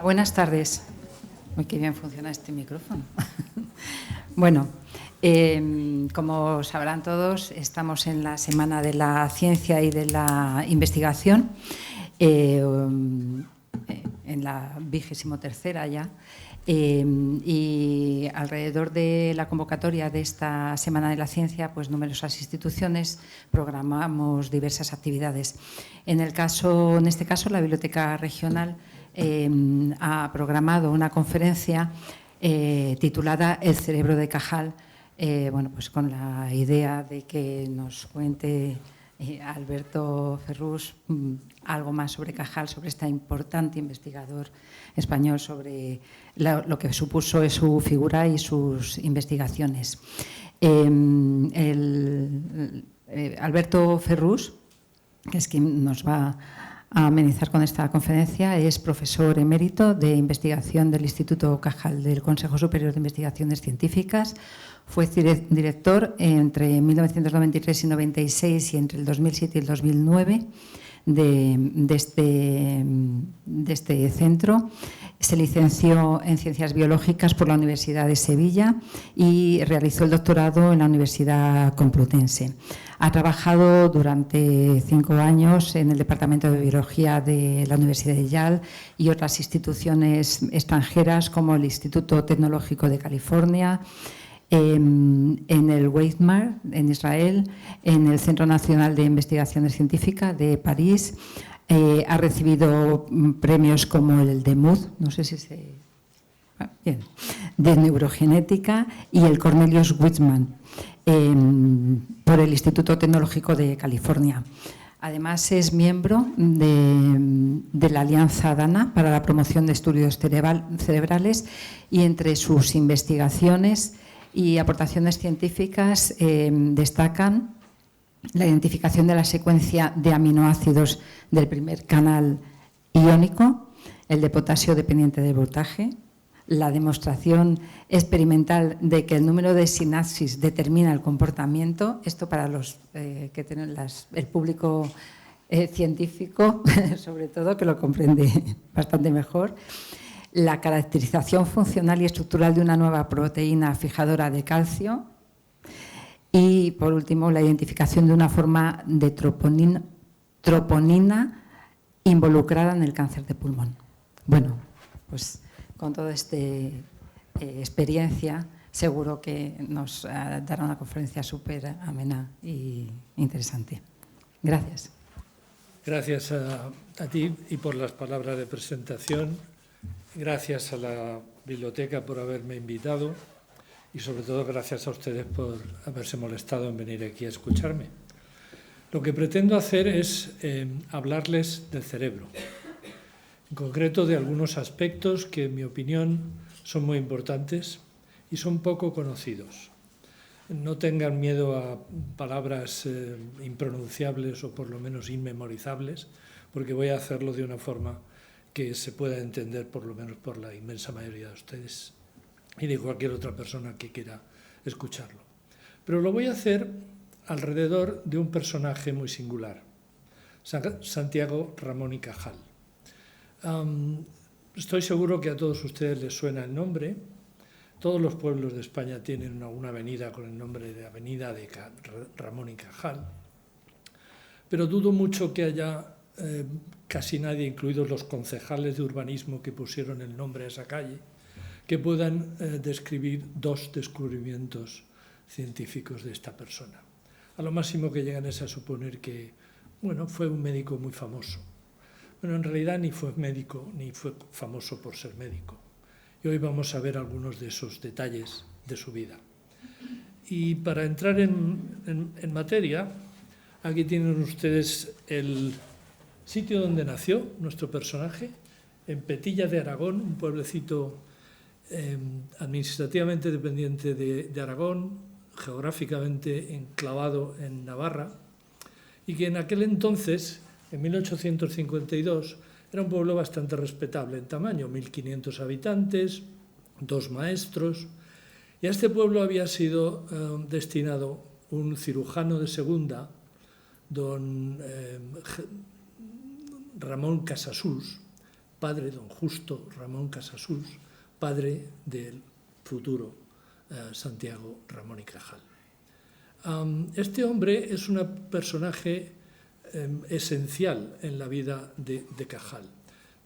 Buenas tardes. Uy, qué bien funciona este micrófono. Bueno, como sabrán todos, estamos en la Semana de la Ciencia y de la Investigación, en la 23ª ya, y alrededor de la convocatoria de esta Semana de la Ciencia, pues numerosas instituciones programamos diversas actividades. En este caso, la Biblioteca Regional ha programado una conferencia titulada El cerebro de Cajal, bueno, pues con la idea de que nos cuente Alberto Ferrús algo más sobre Cajal, sobre este importante investigador español, sobre lo que supuso su figura y sus investigaciones. Alberto Ferrús, que es quien nos va a amenizar con esta conferencia, es profesor emérito de investigación del Instituto Cajal del Consejo Superior de Investigaciones Científicas. Fue director entre 1993 y 96 y entre el 2007 y el 2009 de este centro. Se licenció en Ciencias Biológicas por la Universidad de Sevilla y realizó el doctorado en la Universidad Complutense. Ha trabajado durante 5 años en el Departamento de Biología de la Universidad de Yale y otras instituciones extranjeras como el Instituto Tecnológico de California, en el Weizmann en Israel, en el Centro Nacional de Investigaciones Científicas de París. Ha recibido premios como el de Mood, no sé si se... Bien, de neurogenética, y el Cornelius Weizmann por el Instituto Tecnológico de California. Además, es miembro de la Alianza DANA para la promoción de estudios cerebrales, y entre sus investigaciones y aportaciones científicas destacan la identificación de la secuencia de aminoácidos del primer canal iónico, el de potasio dependiente del voltaje, la demostración experimental de que el número de sinapsis determina el comportamiento, esto para los que tienen el público científico, sobre todo, que lo comprende bastante mejor, la caracterización funcional y estructural de una nueva proteína fijadora de calcio y, por último, la identificación de una forma de troponina involucrada en el cáncer de pulmón. Bueno, pues con toda esta experiencia seguro que nos dará una conferencia súper amena y interesante. Gracias. Gracias a ti y por las palabras de presentación. Gracias a la biblioteca por haberme invitado y, sobre todo, gracias a ustedes por haberse molestado en venir aquí a escucharme. Lo que pretendo hacer es hablarles del cerebro, en concreto de algunos aspectos que, en mi opinión, son muy importantes y son poco conocidos. No tengan miedo a palabras impronunciables o por lo menos inmemorizables, porque voy a hacerlo de una forma que se pueda entender por lo menos por la inmensa mayoría de ustedes y de cualquier otra persona que quiera escucharlo. Pero lo voy a hacer alrededor de un personaje muy singular, Santiago Ramón y Cajal. Estoy seguro que a todos ustedes les suena el nombre. Todos los pueblos de España tienen una avenida con el nombre de Avenida de Ramón y Cajal, pero dudo mucho que haya casi nadie, incluidos los concejales de urbanismo que pusieron el nombre a esa calle, que puedan describir 2 descubrimientos científicos de esta persona. A lo máximo que llegan es a suponer que, bueno, fue un médico muy famoso. Bueno, en realidad ni fue médico ni fue famoso por ser médico. Y hoy vamos a ver algunos de esos detalles de su vida. Y para entrar en materia, aquí tienen ustedes el sitio donde nació nuestro personaje, en Petilla de Aragón, un pueblecito administrativamente dependiente de Aragón, geográficamente enclavado en Navarra, y que en aquel entonces, en 1852, era un pueblo bastante respetable en tamaño, 1.500 habitantes, 2 maestros, y a este pueblo había sido destinado un cirujano de segunda, don Ramón Casasus, padre, don Justo Ramón Casasus, padre del futuro Santiago Ramón y Cajal. Este hombre es un personaje esencial en la vida de Cajal,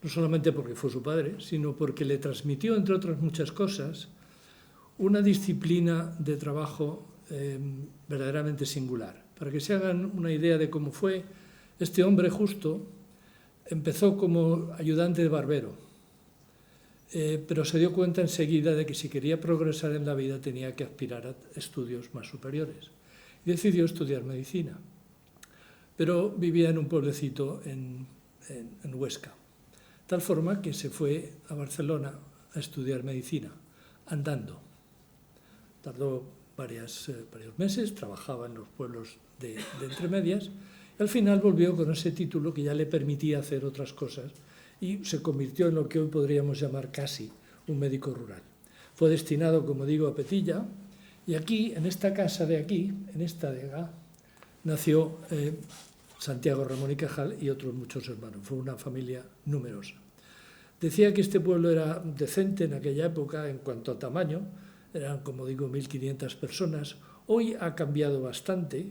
no solamente porque fue su padre, sino porque le transmitió, entre otras muchas cosas, una disciplina de trabajo verdaderamente singular. Para que se hagan una idea de cómo fue, este hombre Justo empezó como ayudante de barbero, pero se dio cuenta enseguida de que si quería progresar en la vida tenía que aspirar a estudios más superiores. Y decidió estudiar medicina, pero vivía en un pueblecito en Huesca, tal forma que se fue a Barcelona a estudiar medicina, andando. Tardó varios meses, trabajaba en los pueblos de Entremedias, y al final volvió con ese título que ya le permitía hacer otras cosas y se convirtió en lo que hoy podríamos llamar casi un médico rural. Fue destinado, como digo, a Petilla, y aquí, en esta casa de aquí, en esta de acá, nació Santiago Ramón y Cajal y otros muchos hermanos. Fue una familia numerosa. Decía que este pueblo era decente en aquella época en cuanto a tamaño, eran, como digo, 1.500 personas. Hoy ha cambiado bastante,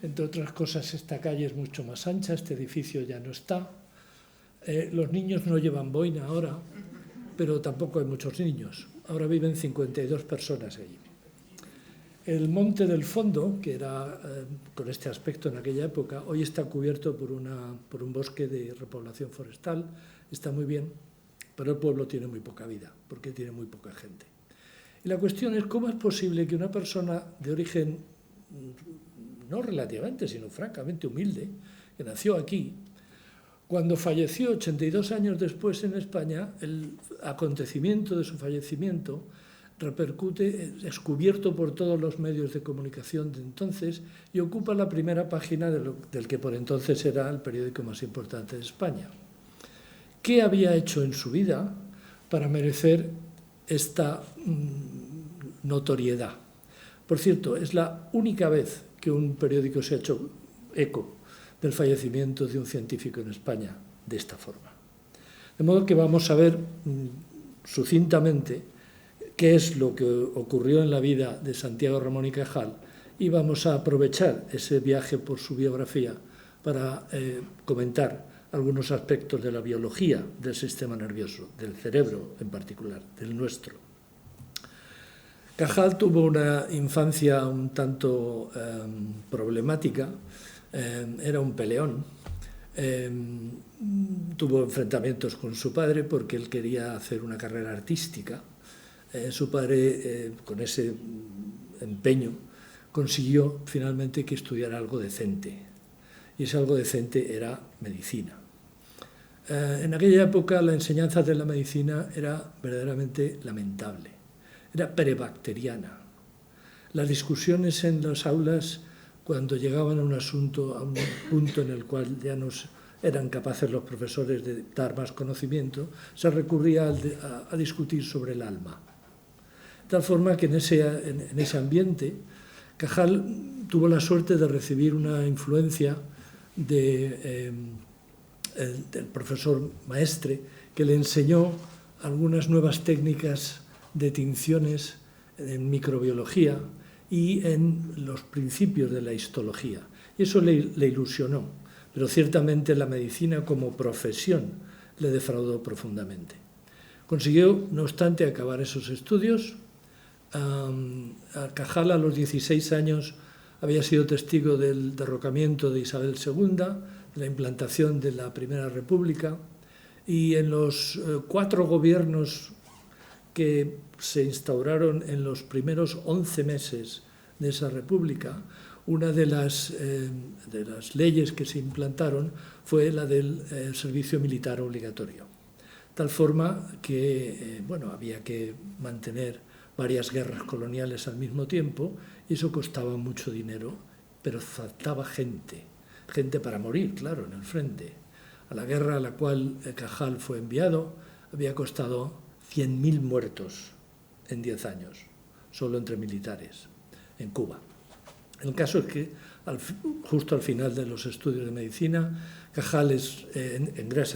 entre otras cosas esta calle es mucho más ancha, este edificio ya no está. Los niños no llevan boina ahora, pero tampoco hay muchos niños. Ahora viven 52 personas allí. El monte del fondo, que era con este aspecto en aquella época, hoy está cubierto por un bosque de repoblación forestal, está muy bien, pero el pueblo tiene muy poca vida, porque tiene muy poca gente. Y la cuestión es cómo es posible que una persona de origen, no relativamente, sino francamente humilde, que nació aquí, cuando falleció 82 años después en España, el acontecimiento de su fallecimiento repercute, es cubierto por todos los medios de comunicación de entonces y ocupa la primera página del que por entonces era el periódico más importante de España. ¿Qué había hecho en su vida para merecer esta notoriedad? Por cierto, es la única vez que un periódico se ha hecho eco del fallecimiento de un científico en España de esta forma. De modo que vamos a ver sucintamente qué es lo que ocurrió en la vida de Santiago Ramón y Cajal y vamos a aprovechar ese viaje por su biografía para comentar algunos aspectos de la biología del sistema nervioso, del cerebro en particular, del nuestro. Cajal tuvo una infancia un tanto problemática, era un peleón, tuvo enfrentamientos con su padre porque él quería hacer una carrera artística. Su padre, con ese empeño, consiguió finalmente que estudiara algo decente, y ese algo decente era medicina. En aquella época la enseñanza de la medicina era verdaderamente lamentable, era prebacteriana. Las discusiones en las aulas, cuando llegaban a un asunto, a un punto en el cual ya no eran capaces los profesores de dar más conocimiento, se recurría a discutir sobre el alma. De tal forma que en ese ambiente Cajal tuvo la suerte de recibir una influencia del profesor maestre que le enseñó algunas nuevas técnicas de tinciones en microbiología y en los principios de la histología. Y eso le ilusionó, pero ciertamente la medicina como profesión le defraudó profundamente. Consiguió, no obstante, acabar esos estudios. Cajal a los 16 años había sido testigo del derrocamiento de Isabel II, de la implantación de la Primera República, y en los 4 gobiernos que se instauraron en los primeros 11 meses de esa república, una de las leyes que se implantaron fue la del servicio militar obligatorio. Tal forma que había que mantener varias guerras coloniales al mismo tiempo y eso costaba mucho dinero, pero faltaba gente para morir, claro, en el frente. A la guerra a la cual Cajal fue enviado había costado 100.000 muertos en 10 años, solo entre militares, en Cuba. El caso es que justo al final de los estudios de medicina. Cajal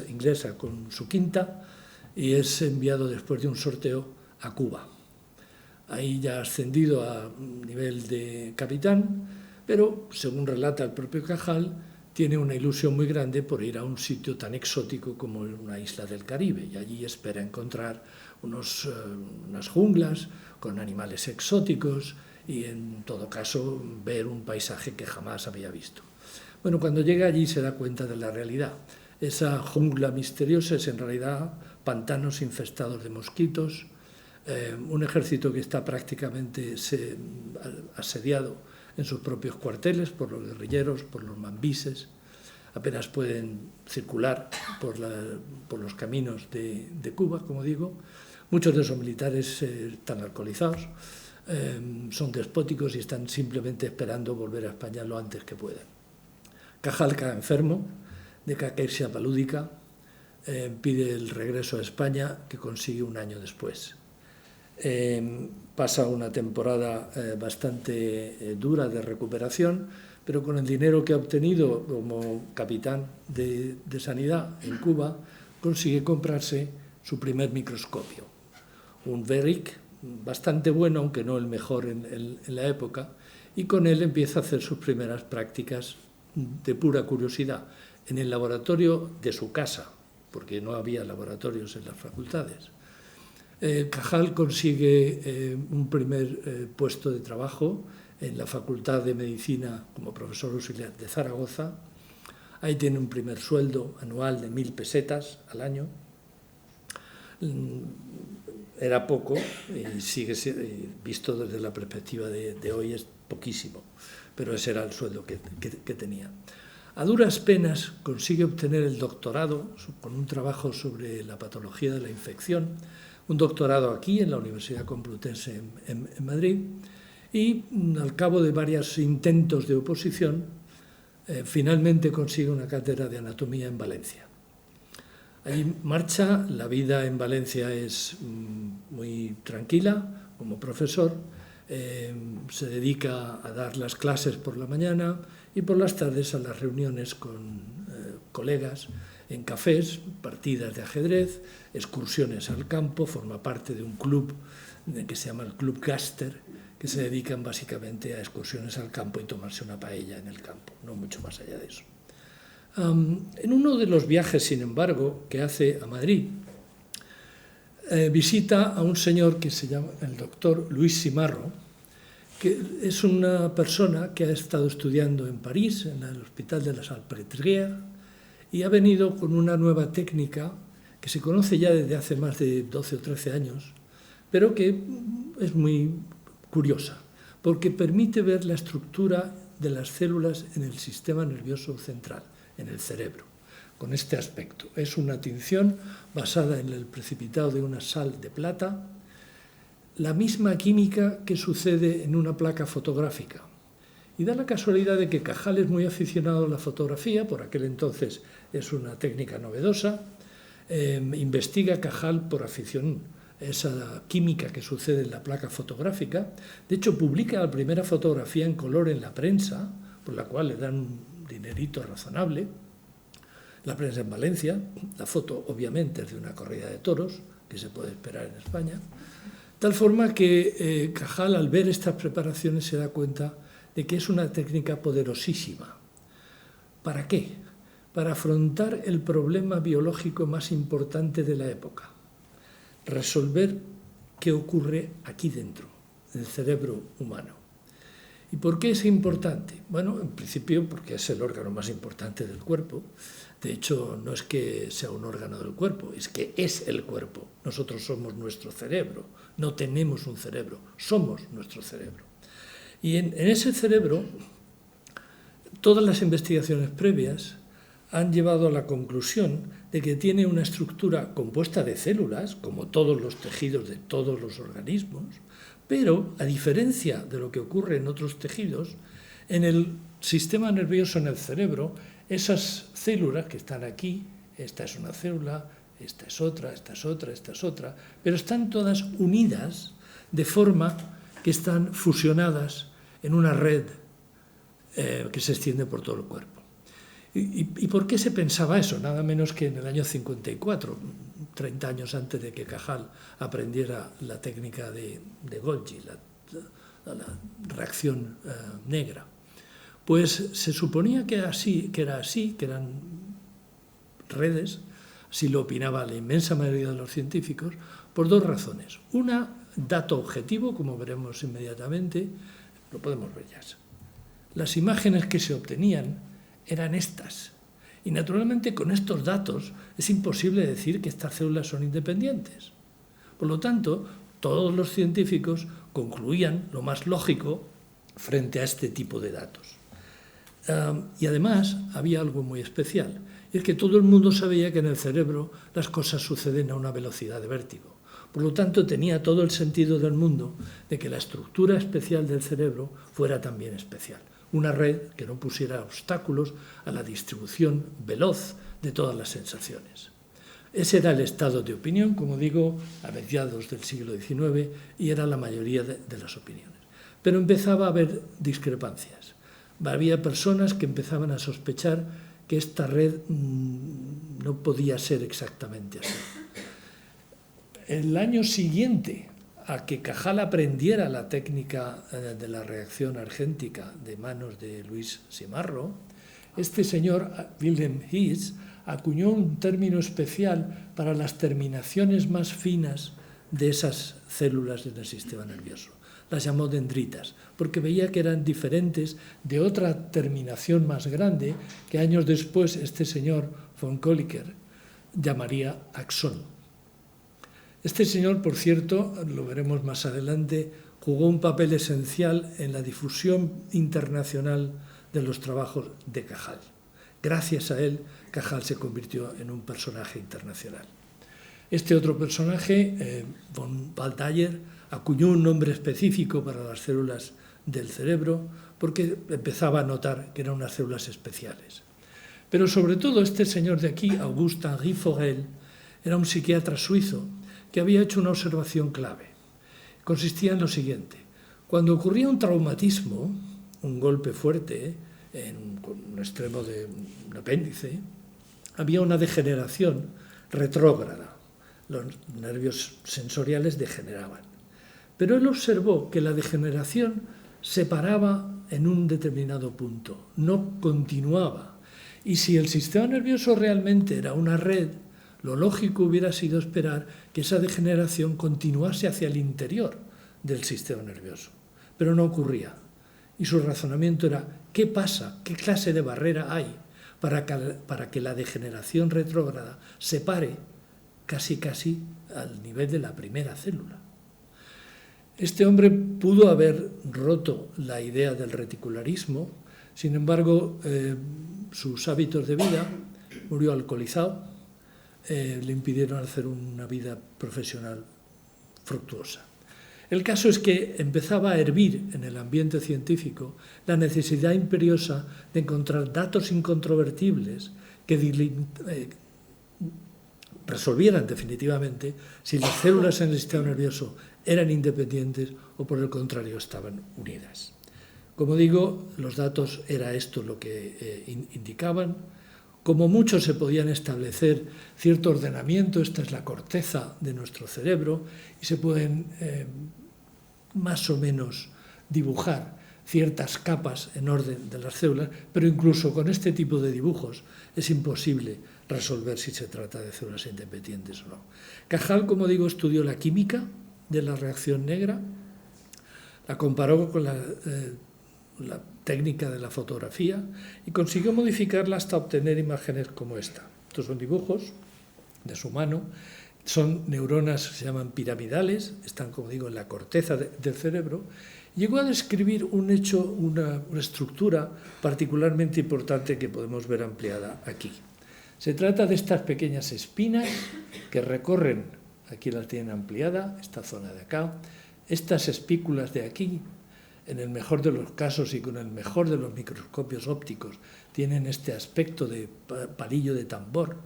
ingresa con su quinta y es enviado después de un sorteo a Cuba. Ahí ya ha ascendido a nivel de capitán, pero según relata el propio Cajal, tiene una ilusión muy grande por ir a un sitio tan exótico como una isla del Caribe, y allí espera encontrar unas junglas con animales exóticos y en todo caso ver un paisaje que jamás había visto. Bueno, cuando llega allí se da cuenta de la realidad. Esa jungla misteriosa es en realidad pantanos infestados de mosquitos, un ejército que está prácticamente asediado en sus propios cuarteles por los guerrilleros, por los mambises. Apenas pueden circular por los caminos de Cuba, como digo. Muchos de esos militares están alcoholizados, son despóticos y están simplemente esperando volver a España lo antes que puedan. Cajal cae enfermo de caquexia palúdica, pide el regreso a España, que consigue un año después. Pasa una temporada bastante dura de recuperación, pero con el dinero que ha obtenido como capitán de sanidad en Cuba, consigue comprarse su primer microscopio, un Veric, bastante bueno, aunque no el mejor en la época, y con él empieza a hacer sus primeras prácticas de pura curiosidad en el laboratorio de su casa, porque no había laboratorios en las facultades. Cajal consigue un primer puesto de trabajo en la Facultad de Medicina como profesor auxiliar de Zaragoza. Ahí tiene un primer sueldo anual de 1.000 pesetas al año. Era poco y sigue visto desde la perspectiva de hoy es poquísimo, pero ese era el sueldo que tenía. A duras penas consigue obtener el doctorado con un trabajo sobre la patología de la infección, un doctorado aquí en la Universidad Complutense en Madrid, y al cabo de varios intentos de oposición, finalmente consigue una cátedra de anatomía en Valencia. Allí marcha, la vida en Valencia es muy tranquila como profesor, se dedica a dar las clases por la mañana y por las tardes a las reuniones con colegas en cafés, partidas de ajedrez, excursiones al campo, forma parte de un club que se llama el Club Gaster, que se dedican básicamente a excursiones al campo y tomarse una paella en el campo, no mucho más allá de eso. En uno de los viajes, sin embargo, que hace a Madrid, visita a un señor que se llama el doctor Luis Simarro, que es una persona que ha estado estudiando en París, en el Hospital de la Salpêtrière, y ha venido con una nueva técnica que se conoce ya desde hace más de 12 o 13 años, pero que es muy curiosa, porque permite ver la estructura de las células en el sistema nervioso central, en el cerebro, con este aspecto. Es una tinción basada en el precipitado de una sal de plata, la misma química que sucede en una placa fotográfica. Y da la casualidad de que Cajal es muy aficionado a la fotografía, por aquel entonces es una técnica novedosa, investiga Cajal por afición esa química que sucede en la placa fotográfica. De hecho, publica la primera fotografía en color en la prensa, por la cual le dan un dinerito razonable. La prensa en Valencia, la foto obviamente es de una corrida de toros, que se puede esperar en España, tal forma que Cajal, al ver estas preparaciones, se da cuenta de que es una técnica poderosísima. ¿Para qué? Para afrontar el problema biológico más importante de la época, resolver qué ocurre aquí dentro, en el cerebro humano. ¿Y por qué es importante? Bueno, en principio porque es el órgano más importante del cuerpo. De hecho, no es que sea un órgano del cuerpo, es que es el cuerpo. Nosotros somos nuestro cerebro, no tenemos un cerebro, somos nuestro cerebro. Y en ese cerebro, todas las investigaciones previas han llevado a la conclusión de que tiene una estructura compuesta de células, como todos los tejidos de todos los organismos, pero, a diferencia de lo que ocurre en otros tejidos, en el sistema nervioso, en el cerebro, esas células que están aquí, esta es una célula, esta es otra, esta es otra, esta es otra, pero están todas unidas de forma que están fusionadas en una red que se extiende por todo el cuerpo. ¿Y por qué se pensaba eso? Nada menos que en el año 54, 30 años antes de que Cajal aprendiera la técnica de Golgi, la reacción negra. Pues se suponía que era así, que eran redes, así lo opinaba la inmensa mayoría de los científicos, por dos razones. Una, dato objetivo, como veremos inmediatamente, lo podemos ver ya. Las imágenes que se obtenían eran estas. Y naturalmente con estos datos es imposible decir que estas células son independientes. Por lo tanto, todos los científicos concluían lo más lógico frente a este tipo de datos. Y además había algo muy especial, y es que todo el mundo sabía que en el cerebro las cosas suceden a una velocidad de vértigo. Por lo tanto, tenía todo el sentido del mundo de que la estructura especial del cerebro fuera también especial. Una red que no pusiera obstáculos a la distribución veloz de todas las sensaciones. Ese era el estado de opinión, como digo, a mediados del siglo XIX, y era la mayoría de las opiniones. Pero empezaba a haber discrepancias. Había personas que empezaban a sospechar que esta red no podía ser exactamente así. El año siguiente a que Cajal aprendiera la técnica de la reacción argéntica de manos de Luis Simarro, este señor, Wilhelm Hiss, acuñó un término especial para las terminaciones más finas de esas células en el sistema nervioso. Las llamó dendritas, porque veía que eran diferentes de otra terminación más grande que años después este señor von Kolliker llamaría axón. Este señor, por cierto, lo veremos más adelante, jugó un papel esencial en la difusión internacional de los trabajos de Cajal. Gracias a él, Cajal se convirtió en un personaje internacional. Este otro personaje, von Waldayer, acuñó un nombre específico para las células del cerebro porque empezaba a notar que eran unas células especiales. Pero sobre todo este señor de aquí, Auguste Henri Forel, era un psiquiatra suizo que había hecho una observación clave. Consistía en lo siguiente: cuando ocurría un traumatismo, un golpe fuerte con un extremo de un apéndice, había una degeneración retrógrada. Los nervios sensoriales degeneraban. Pero él observó que la degeneración se paraba en un determinado punto, no continuaba. Y si el sistema nervioso realmente era una red, lo lógico hubiera sido esperar que esa degeneración continuase hacia el interior del sistema nervioso. Pero no ocurría. Y su razonamiento era: ¿qué pasa? ¿Qué clase de barrera hay para que la degeneración retrógrada se pare casi al nivel de la primera célula? Este hombre pudo haber roto la idea del reticularismo, sin embargo, sus hábitos de vida, murió alcoholizado, le impidieron hacer una vida profesional fructuosa. El caso es que empezaba a hervir en el ambiente científico la necesidad imperiosa de encontrar datos incontrovertibles que resolvieran definitivamente si las células en el sistema nervioso eran independientes o por el contrario estaban unidas. Como digo, los datos era esto lo que indicaban. Como mucho se podían establecer cierto ordenamiento, esta es la corteza de nuestro cerebro, y se pueden más o menos dibujar ciertas capas en orden de las células, pero incluso con este tipo de dibujos es imposible resolver si se trata de células independientes o no. Cajal, como digo, estudió la química de la reacción negra, la comparó con la técnica de la fotografía y consiguió modificarla hasta obtener imágenes como esta. Estos son dibujos de su mano, son neuronas que se llaman piramidales, están, como digo, en la corteza del cerebro. Llegó a describir un hecho, una estructura particularmente importante que podemos ver ampliada aquí. Se trata de estas pequeñas espinas que recorren, aquí las tienen ampliada, esta zona de acá, estas espículas de aquí, en el mejor de los casos y con el mejor de los microscopios ópticos, tienen este aspecto de palillo de tambor.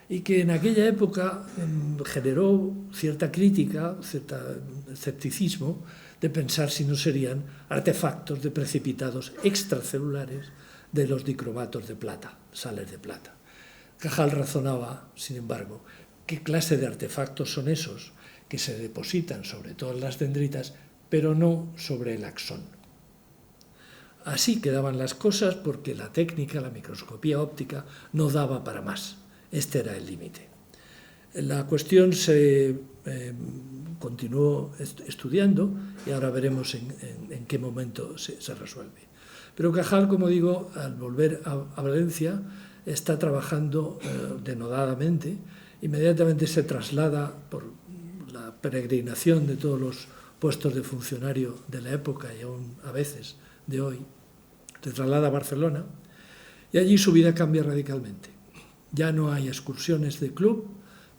y que en aquella época generó cierta crítica, cierto escepticismo de pensar si no serían artefactos de precipitados extracelulares de los dicromatos de plata, sales de plata. Cajal razonaba, sin embargo, qué clase de artefactos son esos que se depositan sobre todas las dendritas, pero no sobre el axón. Así quedaban las cosas porque la técnica, la microscopía óptica, no daba para más. Este era el límite. La cuestión se continuó estudiando y ahora veremos en qué momento se resuelve. Pero Cajal, como digo, al volver a Valencia, está trabajando denodadamente. Inmediatamente se traslada por la peregrinación de todos los puestos de funcionario de la época y aún a veces de hoy, se traslada a Barcelona y allí su vida cambia radicalmente. Ya no hay excursiones de club,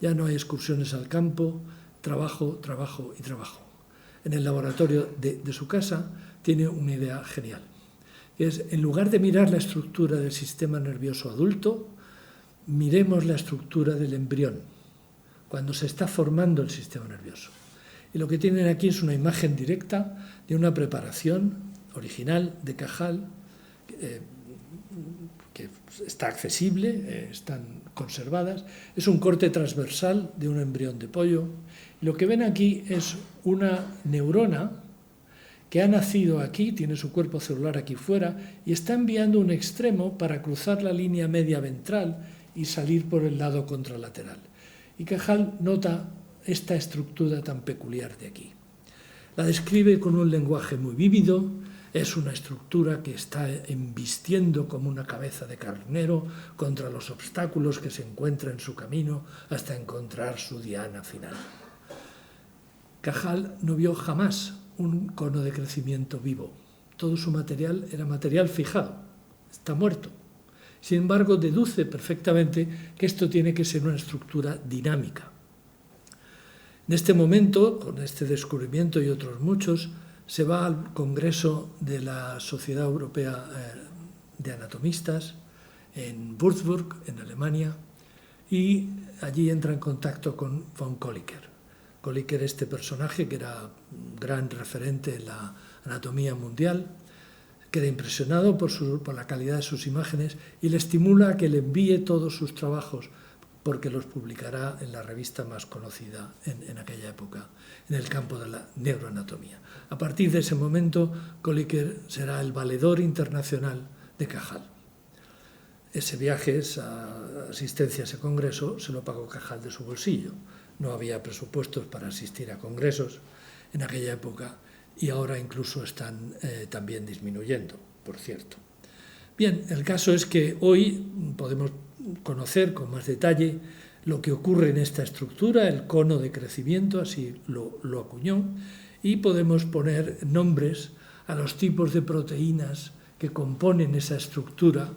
ya no hay excursiones al campo, trabajo, trabajo y trabajo. En el laboratorio de su casa tiene una idea genial. Es, en lugar de mirar la estructura del sistema nervioso adulto, miremos la estructura del embrión, cuando se está formando el sistema nervioso. Y lo que tienen aquí es una imagen directa de una preparación original de Cajal, que está accesible, están conservadas. Es un corte transversal de un embrión de pollo. Lo que ven aquí es una neurona que ha nacido aquí, tiene su cuerpo celular aquí fuera, y está enviando un extremo para cruzar la línea media ventral y salir por el lado contralateral. Y Cajal nota esta estructura tan peculiar de aquí. La describe con un lenguaje muy vívido. Es una estructura que está embistiendo como una cabeza de carnero contra los obstáculos que se encuentra en su camino hasta encontrar su diana final. Cajal no vio jamás un cono de crecimiento vivo. Todo su material era material fijado, está muerto. Sin embargo, deduce perfectamente que esto tiene que ser una estructura dinámica. En este momento, con este descubrimiento y otros muchos, se va al Congreso de la Sociedad Europea de Anatomistas en Würzburg, en Alemania, y allí entra en contacto con von Kolliker. Kolliker, este personaje que era un gran referente en la anatomía mundial, queda impresionado por la calidad de sus imágenes y le estimula a que le envíe todos sus trabajos, porque los publicará en la revista más conocida en aquella época, en el campo de la neuroanatomía. A partir de ese momento, Kolliker será el valedor internacional de Cajal. Ese viaje, esa asistencia a ese congreso, se lo pagó Cajal de su bolsillo. No había presupuestos para asistir a congresos en aquella época y ahora incluso están también disminuyendo, por cierto. Bien, el caso es que hoy podemos conocer con más detalle lo que ocurre en esta estructura, el cono de crecimiento, así lo acuñó, y podemos poner nombres a los tipos de proteínas que componen esa estructura,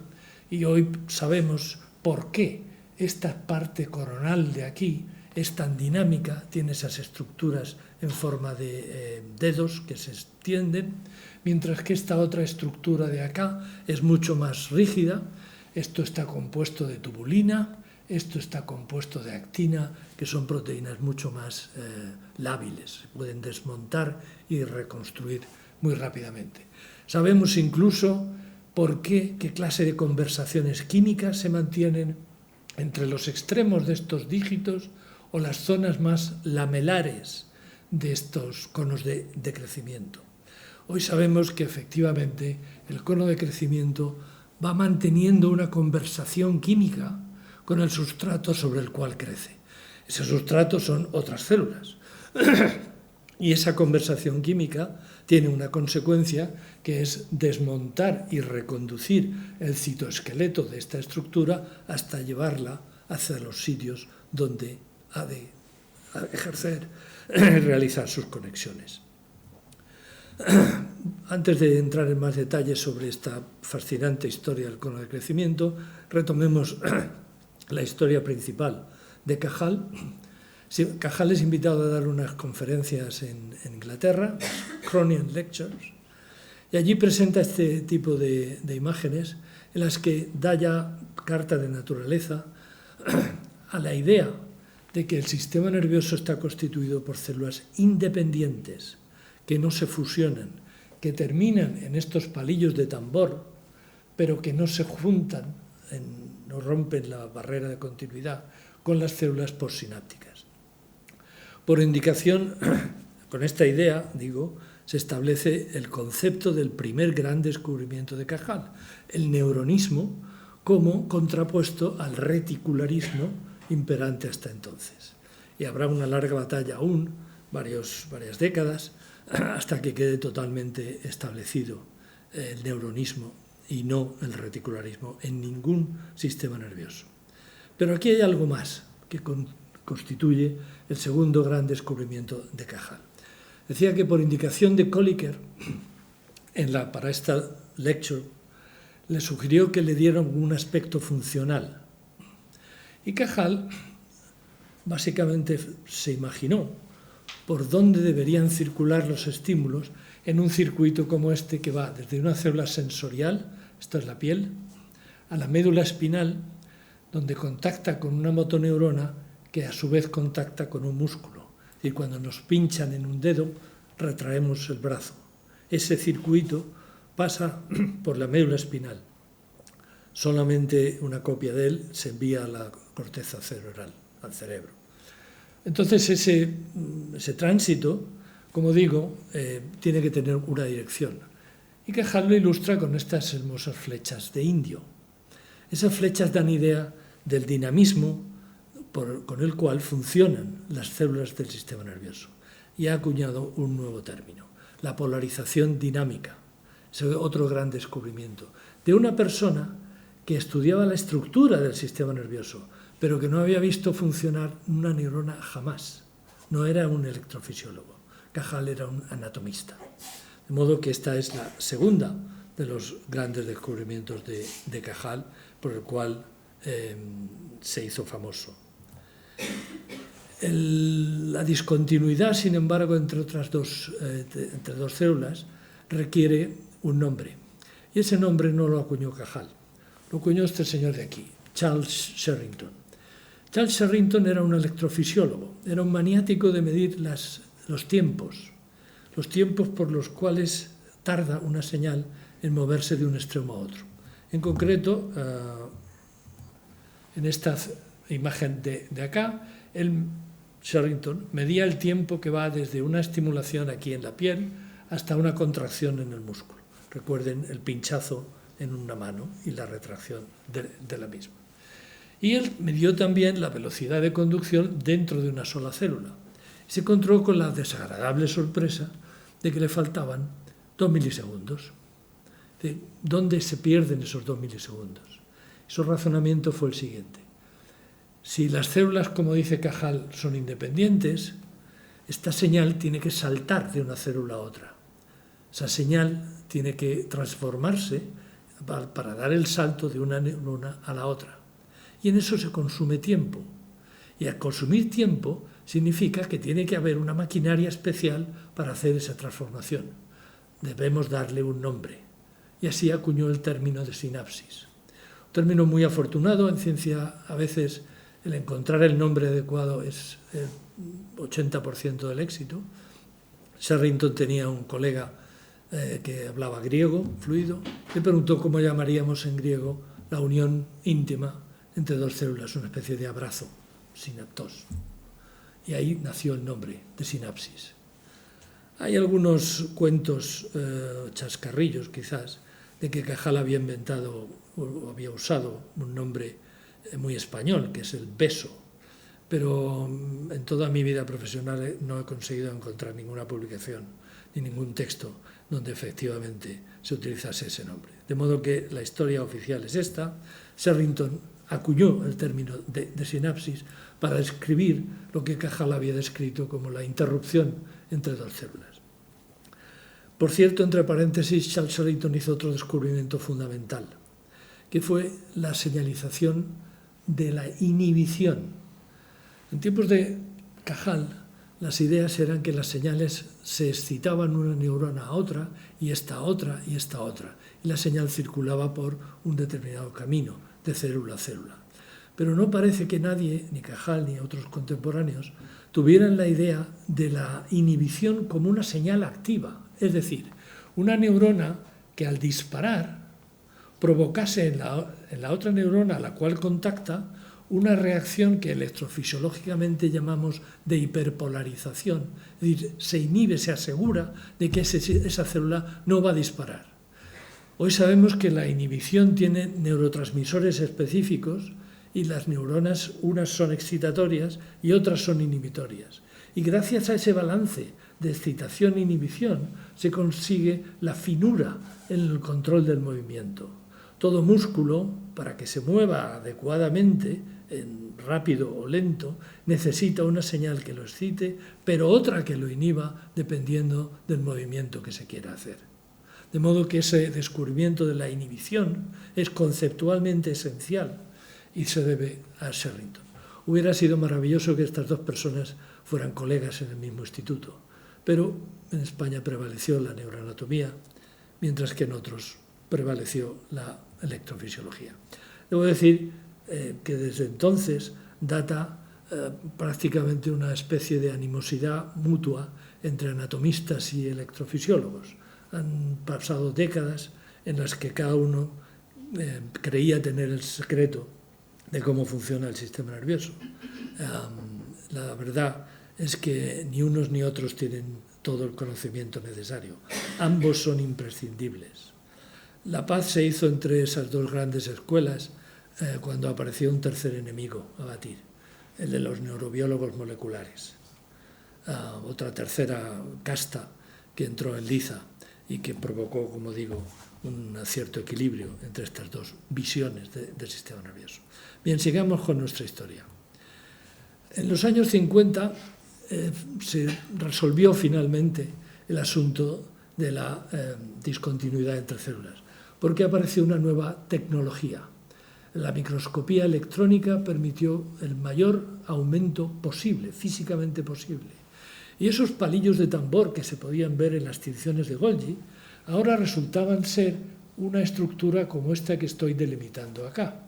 y hoy sabemos por qué esta parte coronal de aquí es tan dinámica, tiene esas estructuras en forma de dedos que se extienden, mientras que esta otra estructura de acá es mucho más rígida. Esto está compuesto de tubulina, esto está compuesto de actina, que son proteínas mucho más lábiles, se pueden desmontar y reconstruir muy rápidamente. Sabemos incluso qué clase de conversaciones químicas se mantienen entre los extremos de estos dígitos o las zonas más lamelares de estos conos de crecimiento. Hoy sabemos que efectivamente el cono de crecimiento va manteniendo una conversación química con el sustrato sobre el cual crece. Ese sustrato son otras células. Y esa conversación química tiene una consecuencia que es desmontar y reconducir el citoesqueleto de esta estructura hasta llevarla hacia los sitios donde ha de ejercer, realizar sus conexiones. Antes de entrar en más detalles sobre esta fascinante historia del cono de crecimiento, retomemos la historia principal de Cajal. Cajal es invitado a dar unas conferencias en Inglaterra, Cronian Lectures, y allí presenta este tipo de imágenes en las que da ya carta de naturaleza a la idea de que el sistema nervioso está constituido por células independientes, que no se fusionan, que terminan en estos palillos de tambor, pero que no se juntan, no rompen la barrera de continuidad con las células postsinápticas. Por indicación, con esta idea, se establece el concepto del primer gran descubrimiento de Cajal, el neuronismo, como contrapuesto al reticularismo imperante hasta entonces. Y habrá una larga batalla aún, varias décadas, hasta que quede totalmente establecido el neuronismo y no el reticularismo en ningún sistema nervioso. Pero aquí hay algo más que constituye el segundo gran descubrimiento de Cajal. Decía que por indicación de Kolliker, para esta lecture, le sugirió que le dieran un aspecto funcional. Y Cajal básicamente se imaginó por dónde deberían circular los estímulos en un circuito como este que va desde una célula sensorial, esto es la piel, a la médula espinal, donde contacta con una motoneurona que a su vez contacta con un músculo. Es decir, cuando nos pinchan en un dedo, retraemos el brazo. Ese circuito pasa por la médula espinal. Solamente una copia de él se envía a la corteza cerebral, al cerebro. Entonces ese tránsito, como digo, tiene que tener una dirección. Y Cajal lo ilustra con estas hermosas flechas de indio. Esas flechas dan idea del dinamismo con el cual funcionan las células del sistema nervioso. Y ha acuñado un nuevo término, la polarización dinámica. Es otro gran descubrimiento de una persona que estudiaba la estructura del sistema nervioso, pero que no había visto funcionar una neurona jamás. No era un electrofisiólogo. Cajal era un anatomista. De modo que esta es la segunda de los grandes descubrimientos de Cajal, por el cual se hizo famoso. La discontinuidad, sin embargo, entre dos células, requiere un nombre. Y ese nombre no lo acuñó Cajal, lo acuñó este señor de aquí, Charles Sherrington. Charles Sherrington era un electrofisiólogo, era un maniático de medir los tiempos por los cuales tarda una señal en moverse de un extremo a otro. En concreto, en esta imagen de acá, Sherrington medía el tiempo que va desde una estimulación aquí en la piel hasta una contracción en el músculo. Recuerden el pinchazo en una mano y la retracción de la misma. Y él midió también la velocidad de conducción dentro de una sola célula. Se encontró con la desagradable sorpresa de que le faltaban 2 milisegundos. ¿Dónde se pierden esos 2 milisegundos? Su razonamiento fue el siguiente. Si las células, como dice Cajal, son independientes, esta señal tiene que saltar de una célula a otra. Esa señal tiene que transformarse para dar el salto de una neurona a la otra. Y en eso se consume tiempo. Y al consumir tiempo significa que tiene que haber una maquinaria especial para hacer esa transformación. Debemos darle un nombre. Y así acuñó el término de sinapsis. Un término muy afortunado. En ciencia, a veces, el encontrar el nombre adecuado es el 80% del éxito. Sherrington tenía un colega que hablaba griego, fluido. Le preguntó cómo llamaríamos en griego la unión íntima entre dos células, una especie de abrazo, sinaptos. Y ahí nació el nombre de sinapsis. Hay algunos cuentos, chascarrillos quizás, de que Cajal había inventado o había usado un nombre muy español, que es el beso. Pero en toda mi vida profesional no he conseguido encontrar ninguna publicación ni ningún texto donde efectivamente se utilizase ese nombre. De modo que la historia oficial es esta. Sherrington acuñó el término de sinapsis para describir lo que Cajal había descrito como la interrupción entre dos células. Por cierto, entre paréntesis, Charles Sherrington hizo otro descubrimiento fundamental, que fue la señalización de la inhibición. En tiempos de Cajal, las ideas eran que las señales se excitaban una neurona a otra, y esta a otra, y esta a otra, y la señal circulaba por un determinado camino, de célula a célula. pero no parece que nadie, ni Cajal ni otros contemporáneos, tuvieran la idea de la inhibición como una señal activa, es decir, una neurona que al disparar provocase en la otra neurona a la cual contacta una reacción que electrofisiológicamente llamamos de hiperpolarización, es decir, se inhibe, se asegura de que esa célula no va a disparar. Hoy sabemos que la inhibición tiene neurotransmisores específicos y las neuronas, unas son excitatorias y otras son inhibitorias. Y gracias a ese balance de excitación e inhibición se consigue la finura en el control del movimiento. Todo músculo, para que se mueva adecuadamente, rápido o lento, necesita una señal que lo excite, pero otra que lo inhiba dependiendo del movimiento que se quiera hacer. De modo que ese descubrimiento de la inhibición es conceptualmente esencial y se debe a Sherrington. Hubiera sido maravilloso que estas dos personas fueran colegas en el mismo instituto, pero en España prevaleció la neuroanatomía, mientras que en otros prevaleció la electrofisiología. Debo decir que desde entonces data prácticamente una especie de animosidad mutua entre anatomistas y electrofisiólogos. Han pasado décadas en las que cada uno creía tener el secreto de cómo funciona el sistema nervioso. La verdad es que ni unos ni otros tienen todo el conocimiento necesario. Ambos son imprescindibles. La paz se hizo entre esas dos grandes escuelas cuando apareció un tercer enemigo a batir, el de los neurobiólogos moleculares. Otra tercera casta que entró en liza y que provocó, como digo, un cierto equilibrio entre estas dos visiones del sistema nervioso. Bien, sigamos con nuestra historia. En los años 50 se resolvió finalmente el asunto de la discontinuidad entre células, porque apareció una nueva tecnología. La microscopía electrónica permitió el mayor aumento posible, físicamente posible. Y esos palillos de tambor que se podían ver en las tinciones de Golgi, ahora resultaban ser una estructura como esta que estoy delimitando acá,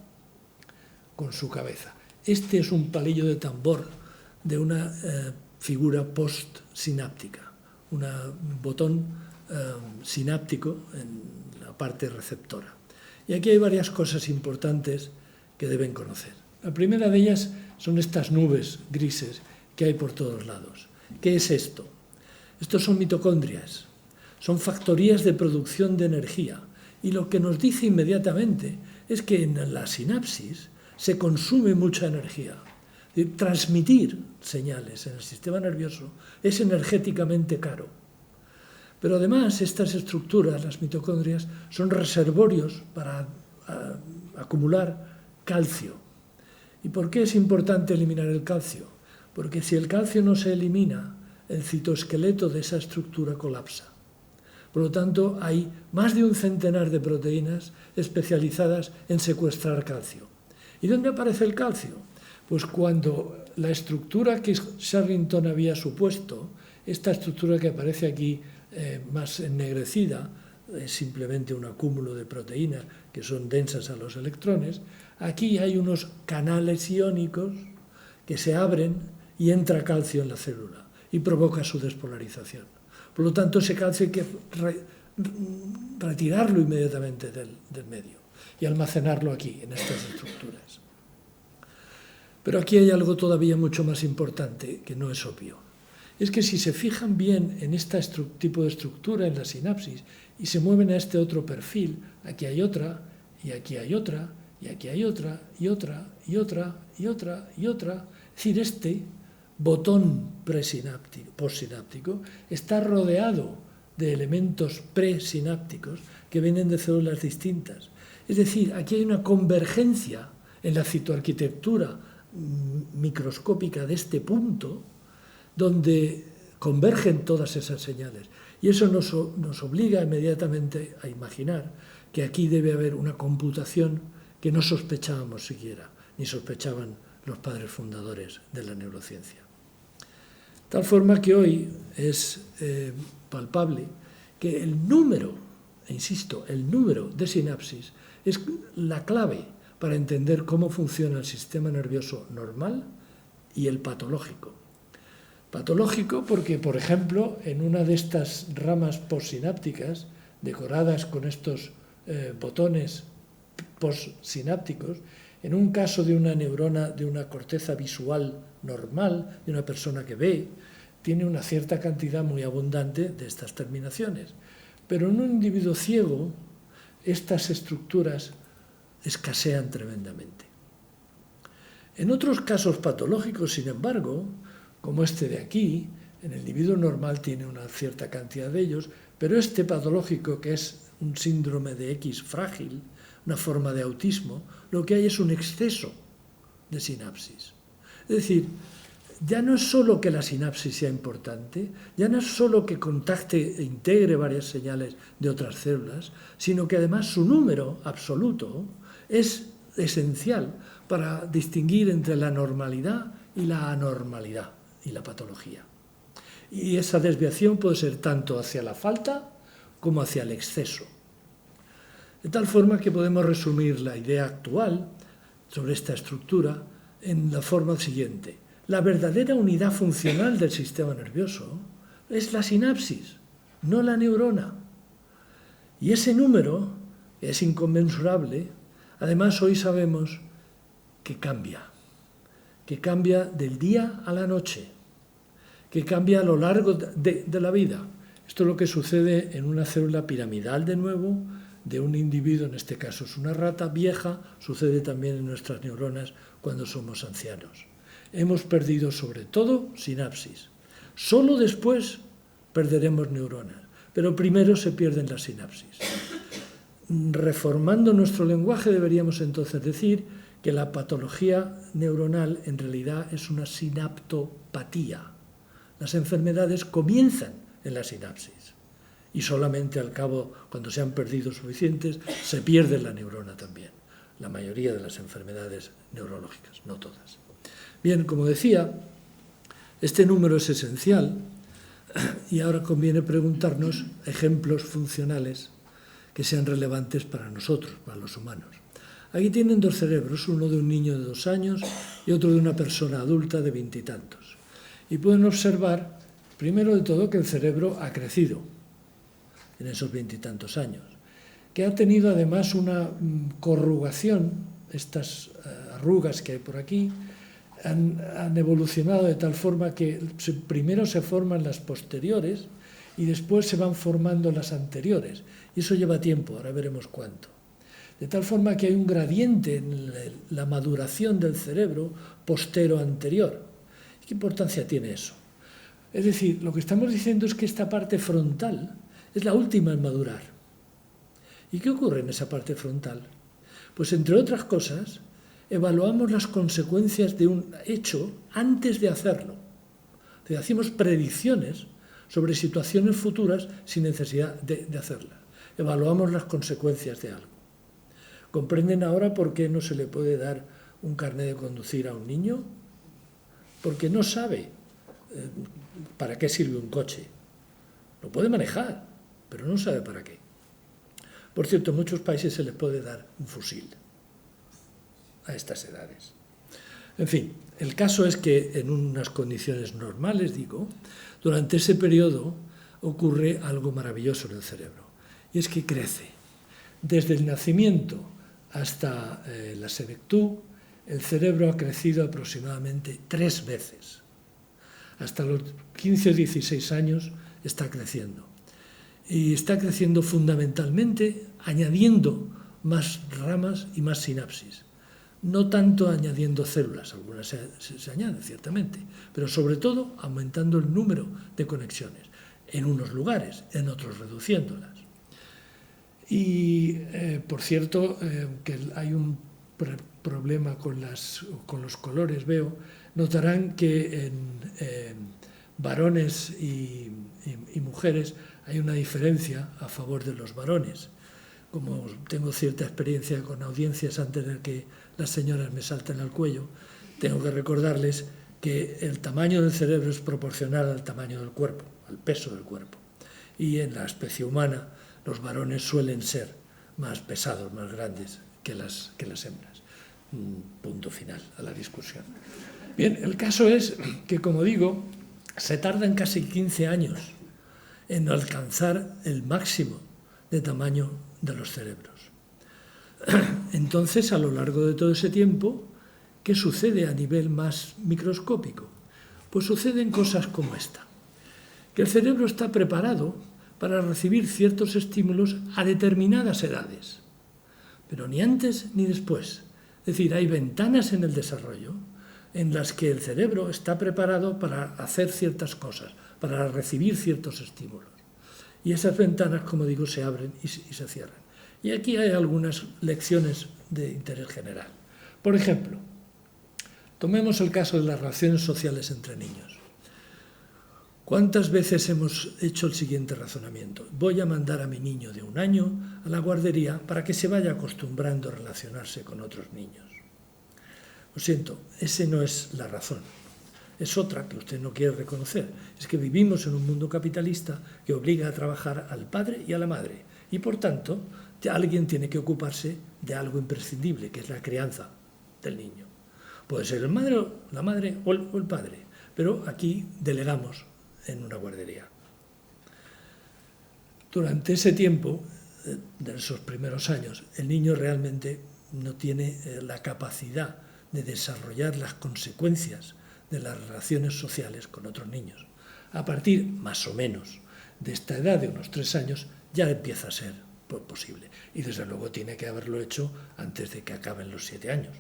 con su cabeza. Este es un palillo de tambor de una figura postsináptica, un botón sináptico en la parte receptora. Y aquí hay varias cosas importantes que deben conocer. La primera de ellas son estas nubes grises que hay por todos lados. ¿Qué es esto? Estos son mitocondrias, son factorías de producción de energía. Y lo que nos dice inmediatamente es que en la sinapsis se consume mucha energía. Transmitir señales en el sistema nervioso es energéticamente caro. Pero además estas estructuras, las mitocondrias, son reservorios para acumular calcio. ¿Y por qué es importante eliminar el calcio? Porque si el calcio no se elimina, el citoesqueleto de esa estructura colapsa. Por lo tanto, hay más de un centenar de proteínas especializadas en secuestrar calcio. ¿Y dónde aparece el calcio? Pues cuando la estructura que Sherrington había supuesto, esta estructura que aparece aquí más ennegrecida, es simplemente un acúmulo de proteínas que son densas a los electrones, aquí hay unos canales iónicos que se abren y entra calcio en la célula y provoca su despolarización. Por lo tanto, ese calcio hay que retirarlo inmediatamente del medio y almacenarlo aquí, en estas estructuras. Pero aquí hay algo todavía mucho más importante que no es obvio. Es que si se fijan bien en este tipo de estructura en la sinapsis y se mueven a este otro perfil, aquí hay otra, y aquí hay otra, y aquí hay otra, y otra, y otra, y otra, y otra. Es decir, este botón postsináptico está rodeado de elementos presinápticos que vienen de células distintas. Es decir, aquí hay una convergencia en la citoarquitectura microscópica de este punto donde convergen todas esas señales. Y eso nos obliga inmediatamente a imaginar que aquí debe haber una computación que no sospechábamos siquiera, ni sospechaban los padres fundadores de la neurociencia. Tal forma que hoy es palpable que el número, e insisto, el número de sinapsis es la clave para entender cómo funciona el sistema nervioso normal y el patológico. Patológico porque, por ejemplo, en una de estas ramas postsinápticas, decoradas con estos botones postsinápticos, en un caso de una neurona de una corteza visual normal, de una persona que ve, tiene una cierta cantidad muy abundante de estas terminaciones. Pero en un individuo ciego, estas estructuras escasean tremendamente. En otros casos patológicos, sin embargo, como este de aquí, en el individuo normal tiene una cierta cantidad de ellos, pero este patológico, que es un síndrome de X frágil, una forma de autismo, lo que hay es un exceso de sinapsis. Es decir, ya no es solo que la sinapsis sea importante, ya no es solo que contacte e integre varias señales de otras células, sino que además su número absoluto es esencial para distinguir entre la normalidad y la anormalidad y la patología. Y esa desviación puede ser tanto hacia la falta como hacia el exceso. De tal forma que podemos resumir la idea actual sobre esta estructura en la forma siguiente. La verdadera unidad funcional del sistema nervioso es la sinapsis, no la neurona. Y ese número es inconmensurable. Además, hoy sabemos que cambia del día a la noche, que cambia a lo largo de la vida. Esto es lo que sucede en una célula piramidal, de nuevo, de un individuo, en este caso es una rata vieja, sucede también en nuestras neuronas cuando somos ancianos. Hemos perdido sobre todo sinapsis. Solo después perderemos neuronas, pero primero se pierden las sinapsis. Reformando nuestro lenguaje deberíamos entonces decir que la patología neuronal en realidad es una sinaptopatía. Las enfermedades comienzan en la sinapsis y solamente al cabo, cuando se han perdido suficientes, se pierde la neurona también. La mayoría de las enfermedades neurológicas, no todas. Bien, como decía, este número es esencial y ahora conviene preguntarnos ejemplos funcionales que sean relevantes para nosotros, para los humanos. Aquí tienen dos cerebros, uno de un niño de 2 años y otro de una persona adulta de 20 y tantos. Y pueden observar, primero de todo, que el cerebro ha crecido en esos 20 y tantos años, que ha tenido además una corrugación, estas arrugas que hay por aquí, han evolucionado de tal forma que primero se forman las posteriores y después se van formando las anteriores. Y eso lleva tiempo, ahora veremos cuánto. De tal forma que hay un gradiente en la maduración del cerebro postero-anterior. ¿Qué importancia tiene eso? Es decir, lo que estamos diciendo es que esta parte frontal es la última en madurar. ¿Y qué ocurre en esa parte frontal? Pues, entre otras cosas, evaluamos las consecuencias de un hecho antes de hacerlo. Hacemos predicciones sobre situaciones futuras sin necesidad de hacerlas. Evaluamos las consecuencias de algo. ¿Comprenden ahora por qué no se le puede dar un carnet de conducir a un niño? Porque no sabe para qué sirve un coche. Lo puede manejar, pero no sabe para qué. Por cierto, en muchos países se les puede dar un fusil a estas edades. En fin, el caso es que en unas condiciones normales, durante ese periodo ocurre algo maravilloso en el cerebro, y es que crece. Desde el nacimiento hasta la senectud, el cerebro ha crecido aproximadamente 3 veces. Hasta los 15 o 16 años está creciendo. Y está creciendo fundamentalmente añadiendo más ramas y más sinapsis. No tanto añadiendo células, algunas se añaden ciertamente, pero sobre todo aumentando el número de conexiones, en unos lugares, en otros reduciéndolas. Y, por cierto, que hay un problema con los colores, veo, notarán que en varones y mujeres hay una diferencia a favor de los varones. Como tengo cierta experiencia con audiencias antes de que las señoras me salten al cuello, tengo que recordarles que el tamaño del cerebro es proporcional al tamaño del cuerpo, al peso del cuerpo. Y en la especie humana los varones suelen ser más pesados, más grandes que las hembras. punto final a la discusión. Bien, el caso es que, como digo, se tardan casi 15 años en alcanzar el máximo de tamaño de los cerebros. Entonces, a lo largo de todo ese tiempo, ¿qué sucede a nivel más microscópico? Pues suceden cosas como esta, que el cerebro está preparado para recibir ciertos estímulos a determinadas edades, pero ni antes ni después. Es decir, hay ventanas en el desarrollo en las que el cerebro está preparado para hacer ciertas cosas, para recibir ciertos estímulos. Y esas ventanas, como digo, se abren y se cierran. Y aquí hay algunas lecciones de interés general. Por ejemplo, tomemos el caso de las relaciones sociales entre niños. ¿Cuántas veces hemos hecho el siguiente razonamiento? Voy a mandar a mi niño de 1 año a la guardería para que se vaya acostumbrando a relacionarse con otros niños. Lo siento, esa no es la razón. Es otra que usted no quiere reconocer. Es que vivimos en un mundo capitalista que obliga a trabajar al padre y a la madre. Y por tanto, alguien tiene que ocuparse de algo imprescindible, que es la crianza del niño. Puede ser la madre o el padre, pero aquí delegamos en una guardería. Durante ese tiempo, de esos primeros años, el niño realmente no tiene la capacidad de desarrollar las consecuencias de las relaciones sociales con otros niños. A partir, más o menos, de esta edad de unos 3 años, ya empieza a ser posible. Y desde luego tiene que haberlo hecho antes de que acaben los 7 años.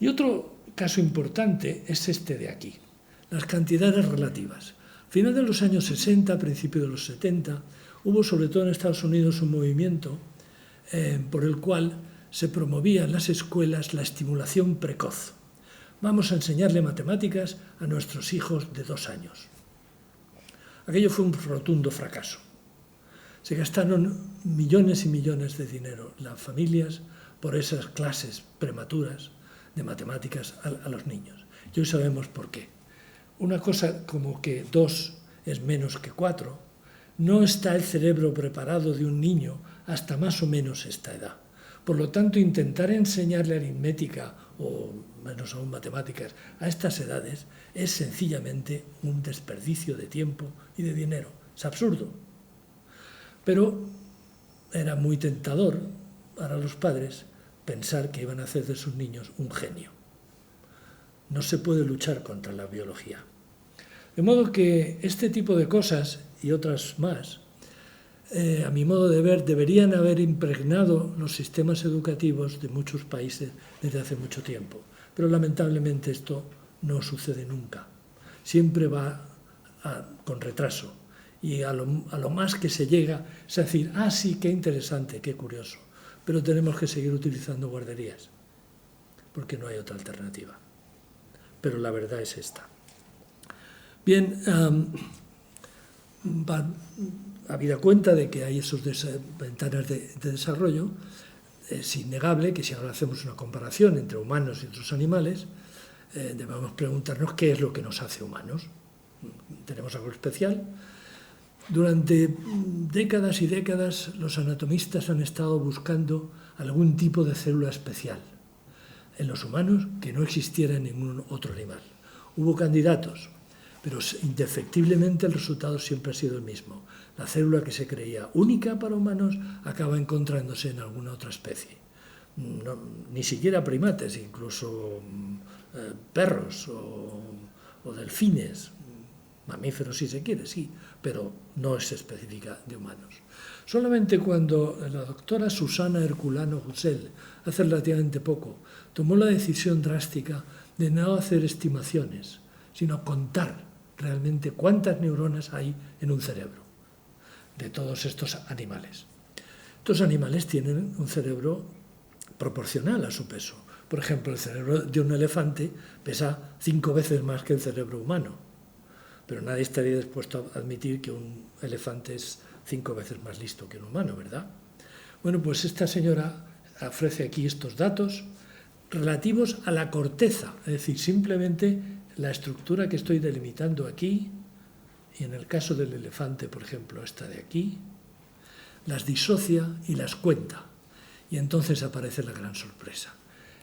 Y otro caso importante es este de aquí, las cantidades relativas. A final de los años 60, a principios de los 70, hubo sobre todo en Estados Unidos un movimiento por el cual se promovía en las escuelas la estimulación precoz. Vamos a enseñarle matemáticas a nuestros hijos de 2 años. Aquello fue un rotundo fracaso. Se gastaron millones y millones de dinero las familias por esas clases prematuras de matemáticas a los niños. Y hoy sabemos por qué. Una cosa como que 2 es menos que 4, no está el cerebro preparado de un niño hasta más o menos esta edad. Por lo tanto, intentar enseñarle aritmética o menos aún matemáticas a estas edades es sencillamente un desperdicio de tiempo y de dinero. Es absurdo. Pero era muy tentador para los padres pensar que iban a hacer de sus niños un genio. No se puede luchar contra la biología. De modo que este tipo de cosas y otras más, a mi modo de ver, deberían haber impregnado los sistemas educativos de muchos países desde hace mucho tiempo. Pero lamentablemente esto no sucede nunca. Siempre va con retraso. Y a lo más que se llega es decir, sí, qué interesante, qué curioso. Pero tenemos que seguir utilizando guarderías, porque no hay otra alternativa. Pero la verdad es esta. Bien, habida cuenta de que hay esas ventanas de desarrollo, es innegable que si ahora hacemos una comparación entre humanos y otros animales, debemos preguntarnos qué es lo que nos hace humanos. ¿Tenemos algo especial? Durante décadas y décadas los anatomistas han estado buscando algún tipo de célula especial en los humanos que no existiera en ningún otro animal. Hubo candidatos, pero indefectiblemente el resultado siempre ha sido el mismo. La célula que se creía única para humanos acaba encontrándose en alguna otra especie. No, ni siquiera primates, incluso perros o delfines, mamíferos si se quiere, sí, pero no es específica de humanos. Solamente cuando la doctora Susana Herculano Husell, hace relativamente poco, tomó la decisión drástica de no hacer estimaciones, sino contar realmente cuántas neuronas hay en un cerebro de todos estos animales. Estos animales tienen un cerebro proporcional a su peso. Por ejemplo, el cerebro de un elefante pesa 5 veces más que el cerebro humano, pero nadie estaría dispuesto a admitir que un elefante es 5 veces más listo que un humano, ¿verdad? Bueno, pues esta señora ofrece aquí estos datos relativos a la corteza, es decir, simplemente la estructura que estoy delimitando aquí, y en el caso del elefante, por ejemplo, esta de aquí, las disocia y las cuenta. Y entonces aparece la gran sorpresa.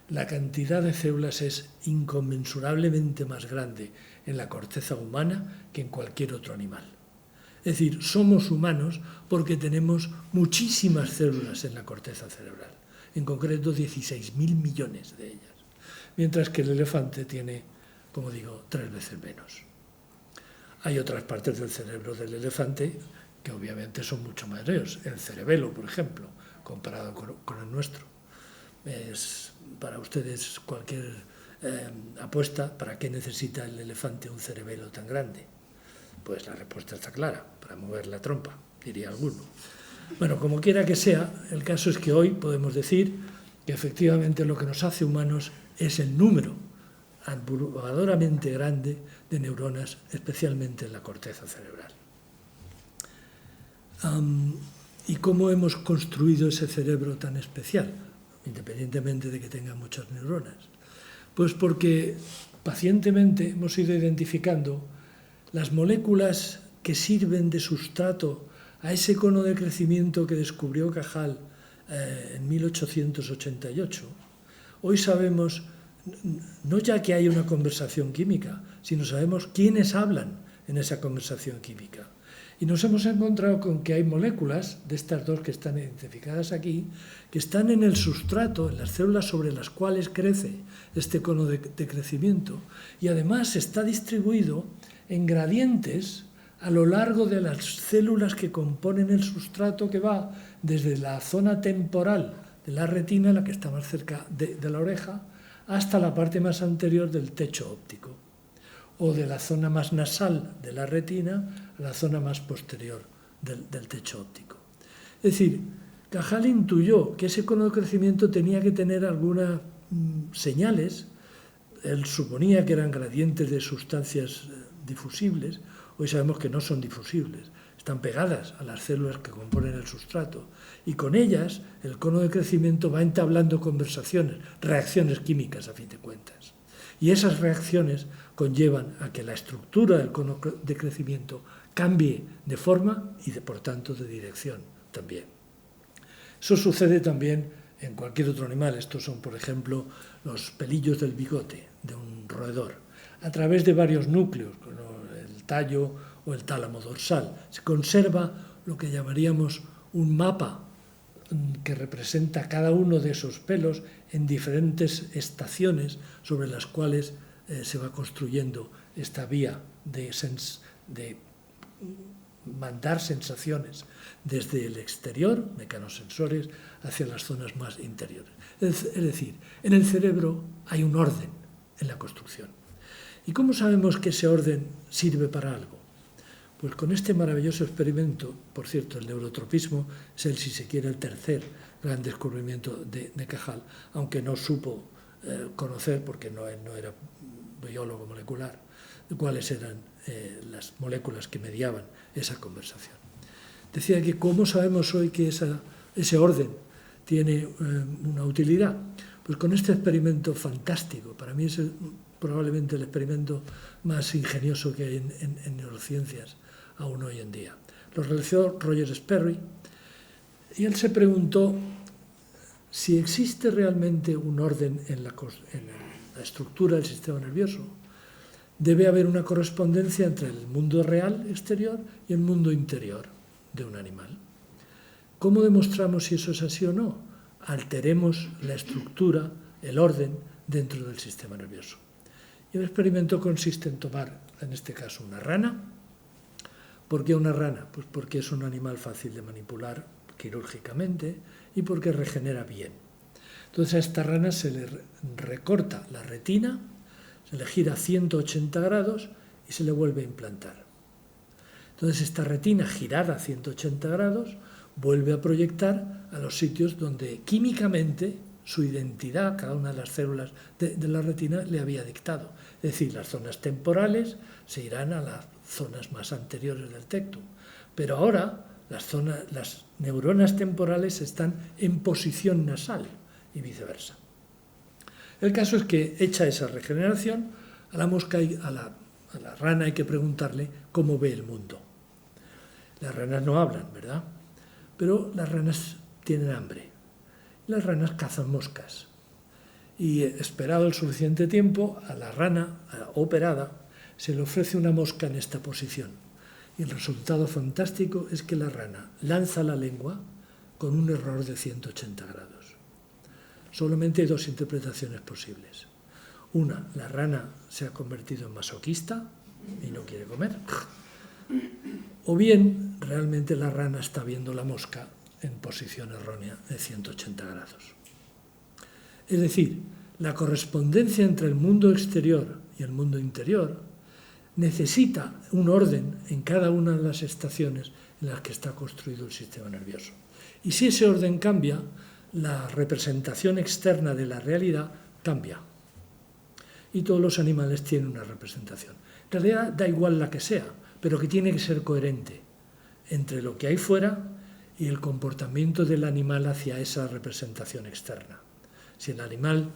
la cantidad de células es inconmensurablemente más grande en la corteza humana que en cualquier otro animal. Es decir, somos humanos porque tenemos muchísimas células en la corteza cerebral, en concreto 16.000 millones de ellas, mientras que el elefante tiene, como digo, 3 veces menos. Hay otras partes del cerebro del elefante que obviamente son mucho mayores. El cerebelo, por ejemplo, comparado con el nuestro. Es para ustedes cualquier apuesta, ¿para qué necesita el elefante un cerebelo tan grande? Pues la respuesta está clara, para mover la trompa, diría alguno. Bueno, como quiera que sea, el caso es que hoy podemos decir que efectivamente lo que nos hace humanos es el número abrumadoramente grande de neuronas, especialmente en la corteza cerebral. ¿Y cómo hemos construido ese cerebro tan especial, independientemente de que tenga muchas neuronas? Pues porque pacientemente hemos ido identificando las moléculas que sirven de sustrato a ese cono de crecimiento que descubrió Cajal en 1888. Hoy sabemos, no ya que hay una conversación química, sino sabemos quiénes hablan en esa conversación química. Y nos hemos encontrado con que hay moléculas, de estas dos que están identificadas aquí, que están en el sustrato, en las células sobre las cuales crece este cono de crecimiento, y además está distribuido en gradientes a lo largo de las células que componen el sustrato, que va desde la zona temporal de la retina, la que está más cerca de la oreja, hasta la parte más anterior del techo óptico, o de la zona más nasal de la retina a la zona más posterior del techo óptico. Es decir, Cajal intuyó que ese cono de crecimiento tenía que tener algunas señales. Él suponía que eran gradientes de sustancias difusibles. Hoy sabemos que no son difusibles, están pegadas a las células que componen el sustrato, y con ellas el cono de crecimiento va entablando conversaciones, reacciones químicas a fin de cuentas. Y esas reacciones conllevan a que la estructura del cono de crecimiento cambie de forma y, por tanto, de dirección también. Eso sucede también en cualquier otro animal. Estos son, por ejemplo, los pelillos del bigote de un roedor. A través de varios núcleos, como el tallo o el tálamo dorsal, se conserva lo que llamaríamos un mapa que representa cada uno de esos pelos en diferentes estaciones sobre las cuales se va construyendo esta vía de mandar sensaciones desde el exterior, mecanosensores, hacia las zonas más interiores. Es decir, en el cerebro hay un orden en la construcción. ¿Y cómo sabemos que ese orden sirve para algo? Pues con este maravilloso experimento, por cierto, el neurotropismo es si se quiere, el tercer gran descubrimiento de Cajal, aunque no supo conocer, porque no era biólogo molecular, cuáles eran las moléculas que mediaban esa conversación. Decía que ¿cómo sabemos hoy que ese orden tiene una utilidad? Pues con este experimento fantástico. Para mí es probablemente el experimento más ingenioso que hay en neurociencias aún hoy en día. Lo realizó Roger Sperry, y él se preguntó si existe realmente un orden en la estructura del sistema nervioso. Debe haber una correspondencia entre el mundo real exterior y el mundo interior de un animal. ¿Cómo demostramos si eso es así o no? Alteremos la estructura, el orden dentro del sistema nervioso. Y el experimento consiste en tomar, en este caso, una rana. ¿Por qué una rana? Pues porque es un animal fácil de manipular quirúrgicamente y porque regenera bien. Entonces a esta rana se le recorta la retina, se le gira 180 grados y se le vuelve a implantar. Entonces esta retina girada a 180 grados vuelve a proyectar a los sitios donde químicamente su identidad, cada una de las células de la retina, le había dictado. Es decir, las zonas temporales se irán a las zonas más anteriores del tectum. Pero ahora las neuronas temporales están en posición nasal y viceversa. El caso es que, hecha esa regeneración, a la rana hay que preguntarle cómo ve el mundo. Las ranas no hablan, ¿verdad? Pero las ranas tienen hambre. Las ranas cazan moscas. y esperado el suficiente tiempo, a la rana operada se le ofrece una mosca en esta posición. Y el resultado fantástico es que la rana lanza la lengua con un error de 180 grados. Solamente hay dos interpretaciones posibles. Una, la rana se ha convertido en masoquista y no quiere comer. O bien, realmente la rana está viendo la mosca en posición errónea de 180 grados. Es decir, la correspondencia entre el mundo exterior y el mundo interior necesita un orden en cada una de las estaciones en las que está construido el sistema nervioso. Y si ese orden cambia, la representación externa de la realidad cambia. Y todos los animales tienen una representación. En realidad da igual la que sea, pero que tiene que ser coherente entre lo que hay fuera y el comportamiento del animal hacia esa representación externa. Si el animal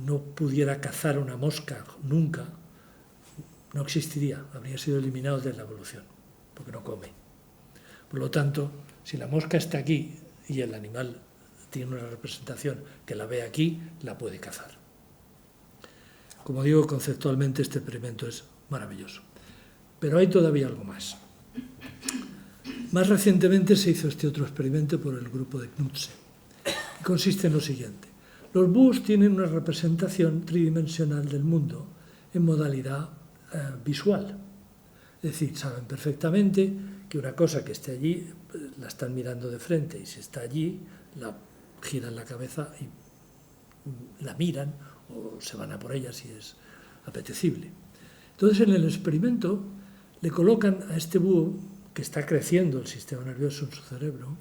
no pudiera cazar una mosca nunca, no existiría, habría sido eliminado de la evolución, porque no come. Por lo tanto, si la mosca está aquí y el animal tiene una representación que la ve aquí, la puede cazar. Como digo, conceptualmente este experimento es maravilloso. Pero hay todavía algo más. Más recientemente se hizo este otro experimento por el grupo de Knudsen. Y consiste en lo siguiente. Los búhos tienen una representación tridimensional del mundo en modalidad visual. Es decir, saben perfectamente que una cosa que esté allí la están mirando de frente y si está allí, la giran la cabeza y la miran o se van a por ella si es apetecible. Entonces, en el experimento le colocan a este búho, que está creciendo el sistema nervioso en su cerebro,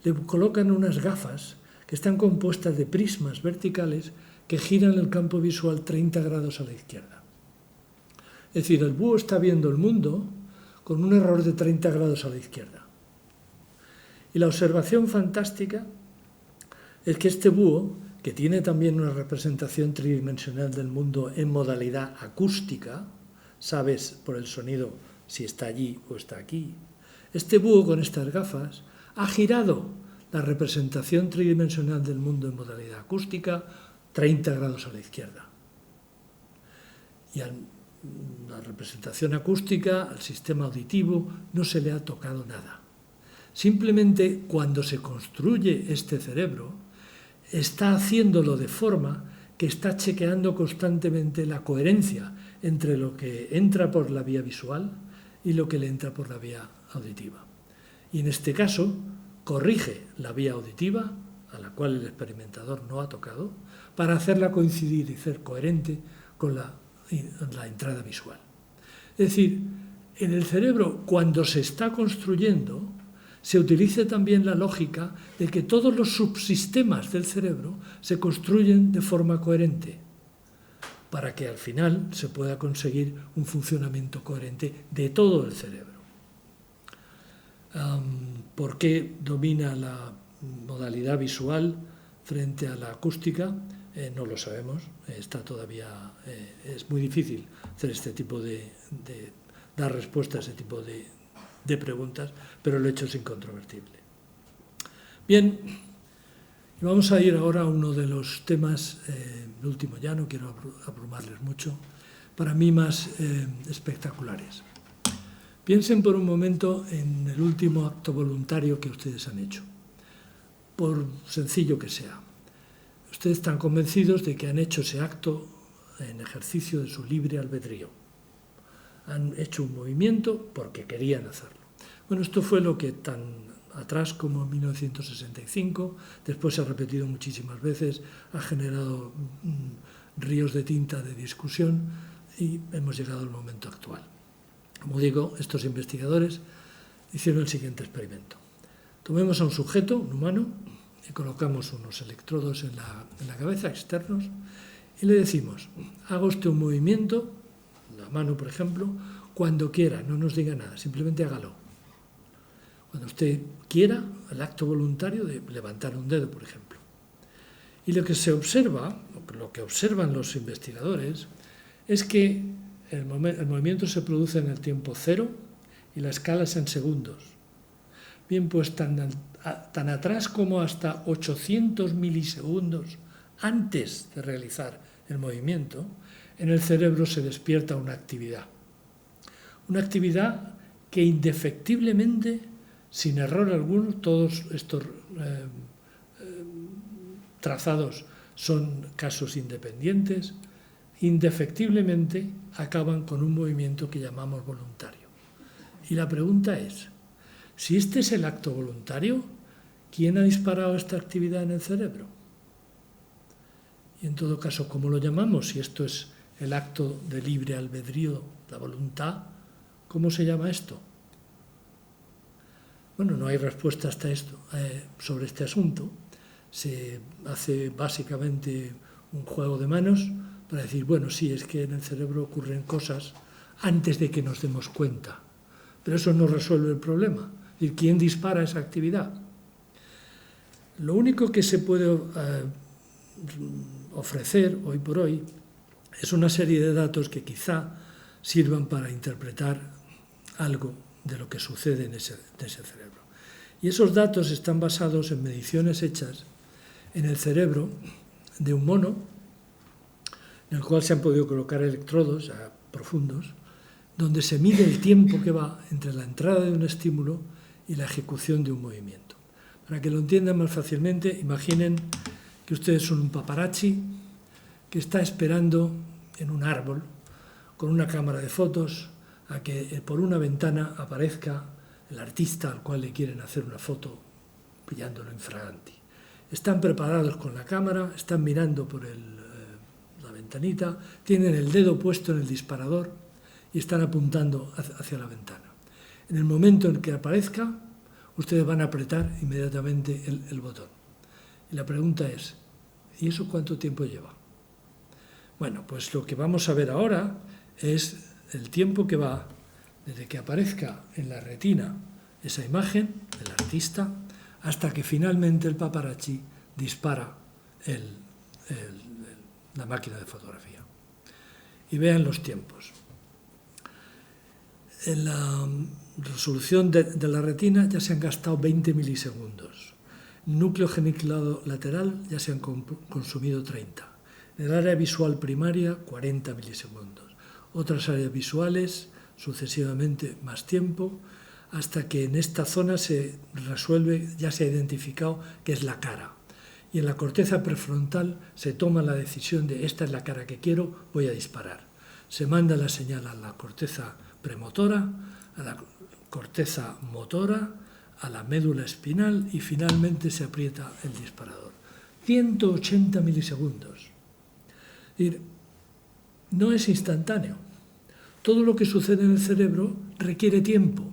le colocan unas gafas que están compuestas de prismas verticales que giran el campo visual 30 grados a la izquierda. Es decir, el búho está viendo el mundo con un error de 30 grados a la izquierda. Y la observación fantástica es que este búho, que tiene también una representación tridimensional del mundo en modalidad acústica, sabes por el sonido si está allí o está aquí, este búho con estas gafas ha girado la representación tridimensional del mundo en modalidad acústica 30 grados a la izquierda. Y a la representación acústica, al sistema auditivo, no se le ha tocado nada. Simplemente cuando se construye este cerebro, está haciéndolo de forma que está chequeando constantemente la coherencia entre lo que entra por la vía visual y lo que le entra por la vía auditiva. Y en este caso, corrige la vía auditiva, a la cual el experimentador no ha tocado, para hacerla coincidir y ser coherente con la entrada visual. Es decir, en el cerebro, cuando se está construyendo, se utiliza también la lógica de que todos los subsistemas del cerebro se construyen de forma coherente, para que al final se pueda conseguir un funcionamiento coherente de todo el cerebro. ¿Por qué domina la modalidad visual frente a la acústica? No lo sabemos, está todavía, es muy difícil hacer este tipo dar respuesta a ese tipo de preguntas, pero el hecho es incontrovertible. Bien, vamos a ir ahora a uno de los temas, el último ya, no quiero abrumarles mucho, para mí más espectaculares. Piensen por un momento en el último acto voluntario que ustedes han hecho, por sencillo que sea. Ustedes están convencidos de que han hecho ese acto en ejercicio de su libre albedrío. Han hecho un movimiento porque querían hacerlo. Bueno, esto fue lo que tan atrás como en 1965, después se ha repetido muchísimas veces, ha generado ríos de tinta de discusión y hemos llegado al momento actual. Como digo, estos investigadores hicieron el siguiente experimento. Tomemos a un sujeto, un humano, y colocamos unos electrodos en la cabeza externos y le decimos, haga usted un movimiento, la mano por ejemplo, cuando quiera, no nos diga nada, simplemente hágalo. Cuando usted quiera, el acto voluntario de levantar un dedo, por ejemplo. Y lo que se observa, lo que observan los investigadores, es que el movimiento se produce en el tiempo cero y la escala es en segundos. Bien, pues tan atrás como hasta 800 milisegundos antes de realizar el movimiento, en el cerebro se despierta una actividad. Una actividad que indefectiblemente, sin error alguno, todos estos trazados son casos independientes, indefectiblemente acaban con un movimiento que llamamos voluntario. Y la pregunta es, si este es el acto voluntario, ¿quién ha disparado esta actividad en el cerebro? Y en todo caso, ¿cómo lo llamamos? Si esto es el acto de libre albedrío, la voluntad, ¿cómo se llama esto? Bueno, no hay respuesta hasta esto, sobre este asunto. Se hace básicamente un juego de manos para decir, bueno, sí, es que en el cerebro ocurren cosas antes de que nos demos cuenta. Pero eso no resuelve el problema. Es decir, ¿quién dispara esa actividad? Lo único que se puede ofrecer hoy por hoy es una serie de datos que quizá sirvan para interpretar algo de lo que sucede en ese cerebro. Y esos datos están basados en mediciones hechas en el cerebro de un mono, en el cual se han podido colocar electrodos ya profundos, donde se mide el tiempo que va entre la entrada de un estímulo y la ejecución de un movimiento. Para que lo entiendan más fácilmente, imaginen que ustedes son un paparazzi que está esperando en un árbol con una cámara de fotos a que por una ventana aparezca el artista al cual le quieren hacer una foto pillándolo infraganti. Están preparados con la cámara, están mirando por la ventanita, tienen el dedo puesto en el disparador y están apuntando hacia la ventana. En el momento en que aparezca, ustedes van a apretar inmediatamente el botón. Y la pregunta es, ¿y eso cuánto tiempo lleva? Bueno, pues lo que vamos a ver ahora es el tiempo que va desde que aparezca en la retina esa imagen del artista hasta que finalmente el paparazzi dispara la máquina de fotografía. Y vean los tiempos. En la resolución de la retina ya se han gastado 20 milisegundos. Núcleo geniculado lateral ya se han consumido 30. En el área visual primaria, 40 milisegundos. Otras áreas visuales, sucesivamente más tiempo, hasta que en esta zona se resuelve, ya se ha identificado que es la cara. Y en la corteza prefrontal se toma la decisión de esta es la cara que quiero, voy a disparar. Se manda la señal a la corteza premotora, a la corteza motora, a la médula espinal y finalmente se aprieta el disparador. 180 milisegundos. Es decir, no es instantáneo. Todo lo que sucede en el cerebro requiere tiempo.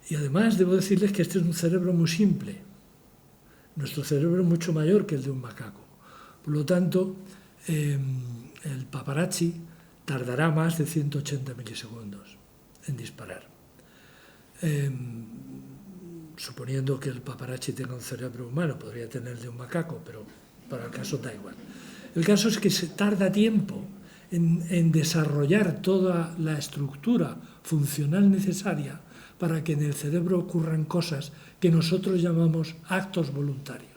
Y además debo decirles que este es un cerebro muy simple. Nuestro cerebro es mucho mayor que el de un macaco. Por lo tanto, el paparazzi tardará más de 180 milisegundos en disparar. Suponiendo que el paparazzi tenga un cerebro humano, podría tener el de un macaco, pero para el caso da igual. El caso es que se tarda tiempo en desarrollar toda la estructura funcional necesaria para que en el cerebro ocurran cosas que nosotros llamamos actos voluntarios.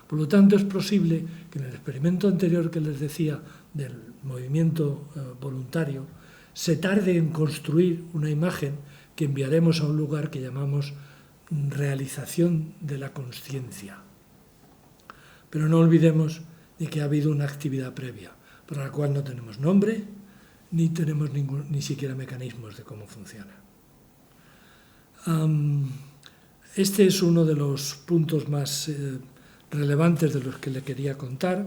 Por lo tanto, es posible que en el experimento anterior que les decía del movimiento voluntario, se tarde en construir una imagen que enviaremos a un lugar que llamamos realización de la consciencia. Pero no olvidemos de que ha habido una actividad previa, para la cual no tenemos nombre, ni tenemos ni siquiera mecanismos de cómo funciona. Este es uno de los puntos más relevantes de los que le quería contar.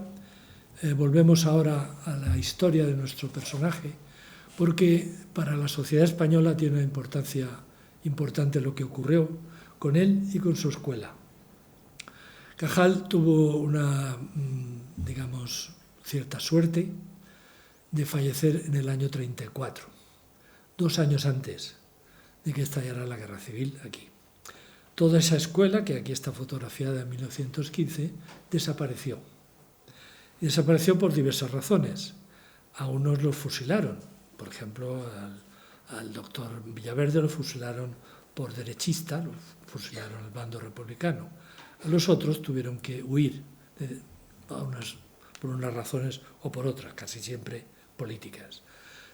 Volvemos ahora a la historia de nuestro personaje, porque para la sociedad española tiene una importancia importante lo que ocurrió con él y con su escuela. Cajal tuvo una, digamos, cierta suerte de fallecer en el año 34, 2 años antes de que estallara la guerra civil aquí. Toda esa escuela, que aquí está fotografiada en 1915, desapareció. Y desapareció por diversas razones. A unos los fusilaron, por ejemplo, al doctor Villaverde lo fusilaron por derechista, lo fusilaron al bando republicano. A los otros tuvieron que huir por unas razones o por otras, casi siempre políticas.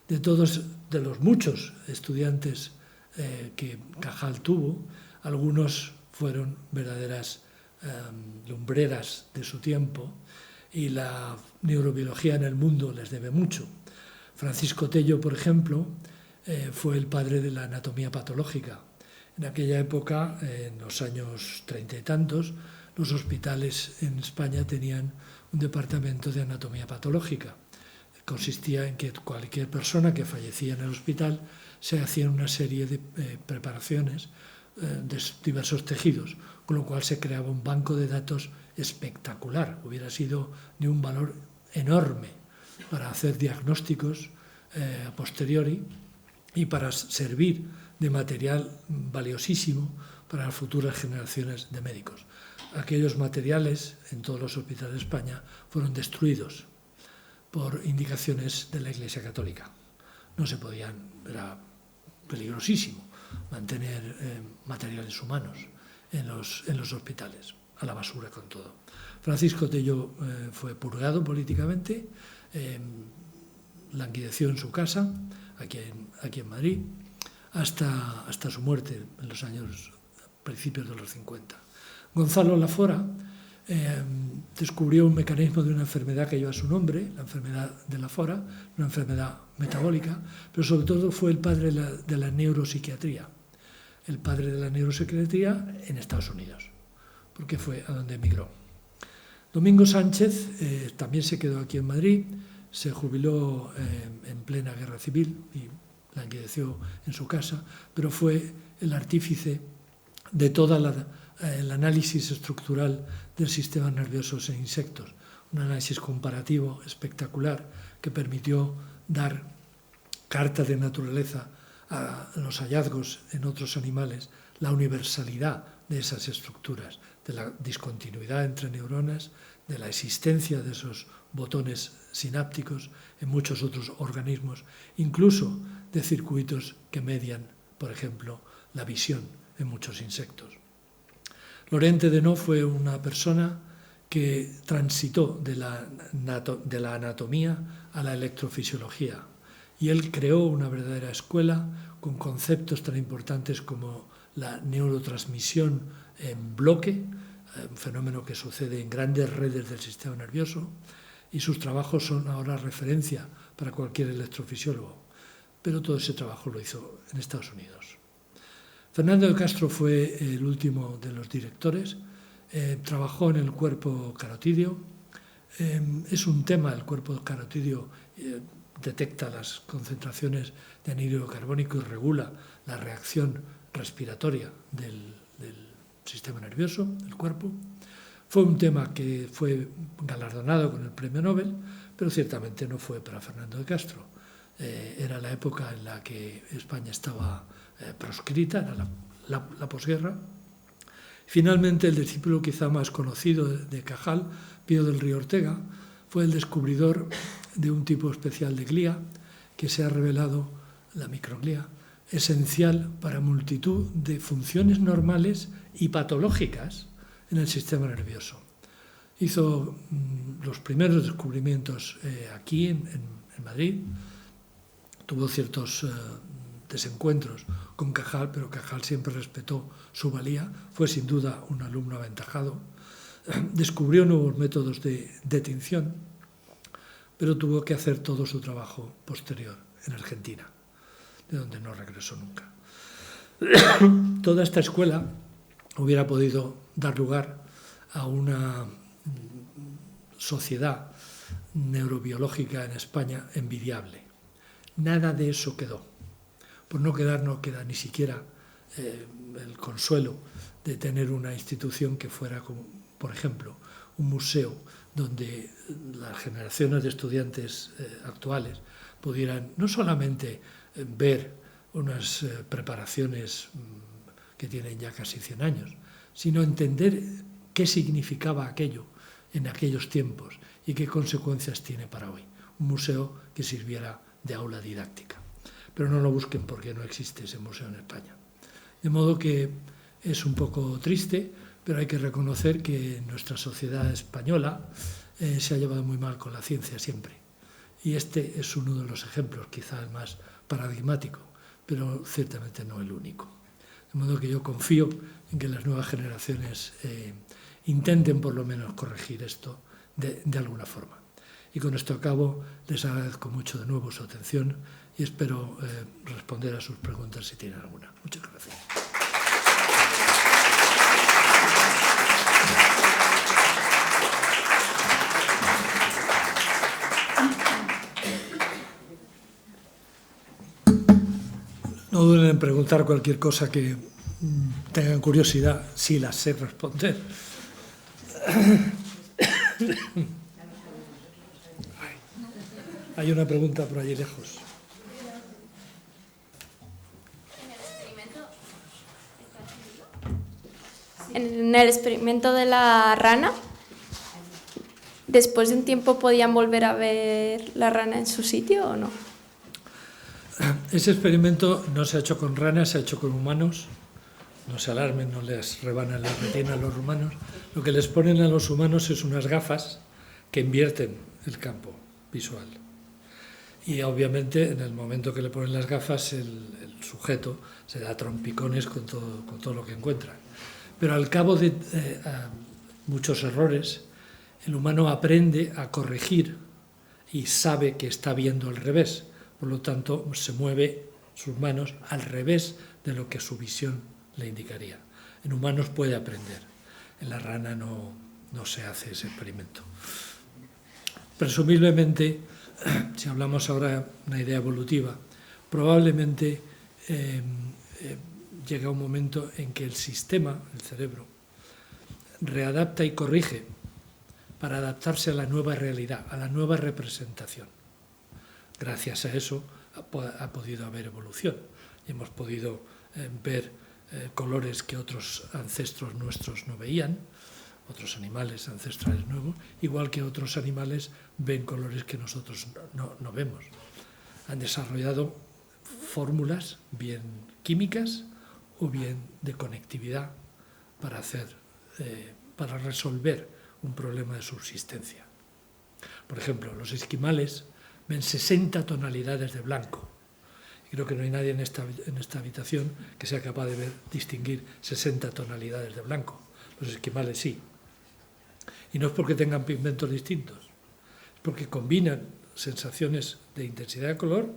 De los muchos estudiantes que Cajal tuvo, algunos fueron verdaderas lumbreras de su tiempo y la neurobiología en el mundo les debe mucho. Francisco Tello, por ejemplo, fue el padre de la anatomía patológica. En aquella época, en los años 30 y tantos, los hospitales en España tenían un departamento de anatomía patológica. Consistía en que cualquier persona que fallecía en el hospital se hacía una serie de preparaciones de diversos tejidos, con lo cual se creaba un banco de datos espectacular. Hubiera sido de un valor enorme para hacer diagnósticos a posteriori y para servir de material valiosísimo para las futuras generaciones de médicos. Aquellos materiales en todos los hospitales de España fueron destruidos por indicaciones de la Iglesia Católica. No se podían, era peligrosísimo mantener materiales humanos en los hospitales, a la basura con todo. Francisco Tello fue purgado políticamente, languideció en su casa, aquí en Madrid, hasta su muerte en los años principios de los 50. Gonzalo Lafora descubrió un mecanismo de una enfermedad que lleva su nombre, la enfermedad de Lafora, una enfermedad metabólica, pero sobre todo fue el padre de la neuropsiquiatría, el padre de la neuropsiquiatría en Estados Unidos, porque fue a donde emigró. Domingo Sánchez también se quedó aquí en Madrid, se jubiló en plena guerra civil y languideció en su casa, pero fue el artífice de todo el análisis estructural del sistema nervioso en insectos, un análisis comparativo espectacular que permitió dar carta de naturaleza a los hallazgos en otros animales, la universalidad de esas estructuras, de la discontinuidad entre neuronas, de la existencia de esos botones sinápticos en muchos otros organismos, incluso de circuitos que median, por ejemplo, la visión en muchos insectos. Lorente Denot fue una persona que transitó de la anatomía a la electrofisiología y él creó una verdadera escuela con conceptos tan importantes como la neurotransmisión en bloque, un fenómeno que sucede en grandes redes del sistema nervioso, y sus trabajos son ahora referencia para cualquier electrofisiólogo, pero todo ese trabajo lo hizo en Estados Unidos. Fernando de Castro fue el último de los directores, trabajó en el cuerpo carotídeo. Es un tema, el cuerpo carotídeo detecta las concentraciones de anhídrido carbónico y regula la reacción respiratoria del sistema nervioso, del cuerpo. Fue un tema que fue galardonado con el premio Nobel, pero ciertamente no fue para Fernando de Castro. Era la época en la que España estaba proscrita, era la posguerra. Finalmente, el discípulo quizá más conocido de Cajal, Pío del Río Ortega, fue el descubridor de un tipo especial de glía que se ha revelado, la microglía, esencial para multitud de funciones normales y patológicas en el sistema nervioso. Hizo los primeros descubrimientos aquí en Madrid, tuvo ciertos desencuentros con Cajal, pero Cajal siempre respetó su valía, fue sin duda un alumno aventajado, descubrió nuevos métodos de tinción, pero tuvo que hacer todo su trabajo posterior en Argentina, de donde no regresó nunca. Toda esta escuela hubiera podido dar lugar a una sociedad neurobiológica en España envidiable. Nada de eso quedó. Por no quedar, no queda ni siquiera el consuelo de tener una institución que fuera, como, por ejemplo, un museo donde las generaciones de estudiantes actuales pudieran no solamente ver unas preparaciones que tienen ya casi 100 años, sino entender qué significaba aquello en aquellos tiempos y qué consecuencias tiene para hoy. Un museo que sirviera de aula didáctica. Pero no lo busquen porque no existe ese museo en España. De modo que es un poco triste, pero hay que reconocer que nuestra sociedad española se ha llevado muy mal con la ciencia siempre. Y este es uno de los ejemplos, quizá el más paradigmático, pero ciertamente no el único. De modo que yo confío en que las nuevas generaciones intenten por lo menos corregir esto de alguna forma. Y con esto acabo, les agradezco mucho de nuevo su atención y espero responder a sus preguntas si tienen alguna. Muchas gracias. No duden en preguntar cualquier cosa que tengan curiosidad, si las sé responder. Hay una pregunta por allí lejos. En el experimento de la rana, ¿después de un tiempo podían volver a ver la rana en su sitio o no? Ese experimento no se ha hecho con ranas, se ha hecho con humanos. No se alarmen, no les rebanan la retina a los humanos. Lo que les ponen a los humanos es unas gafas que invierten el campo visual. Y obviamente en el momento que le ponen las gafas el sujeto se da trompicones con todo lo que encuentra. Pero al cabo de muchos errores, el humano aprende a corregir y sabe que está viendo al revés. Por lo tanto, se mueve sus manos al revés de lo que su visión le indicaría. En humanos puede aprender. En la rana no se hace ese experimento. Presumiblemente, si hablamos ahora de una idea evolutiva, probablemente llega un momento en que el sistema, el cerebro, readapta y corrige para adaptarse a la nueva realidad, a la nueva representación. Gracias a eso ha podido haber evolución y hemos podido ver colores que otros ancestros nuestros no veían, otros animales ancestrales nuevos, igual que otros animales ven colores que nosotros no vemos. Han desarrollado fórmulas bien químicas o bien de conectividad para resolver un problema de subsistencia. Por ejemplo, los esquimales ven 60 tonalidades de blanco. Y creo que no hay nadie en esta habitación que sea capaz de distinguir 60 tonalidades de blanco. Los esquimales sí. Y no es porque tengan pigmentos distintos, es porque combinan sensaciones de intensidad de color,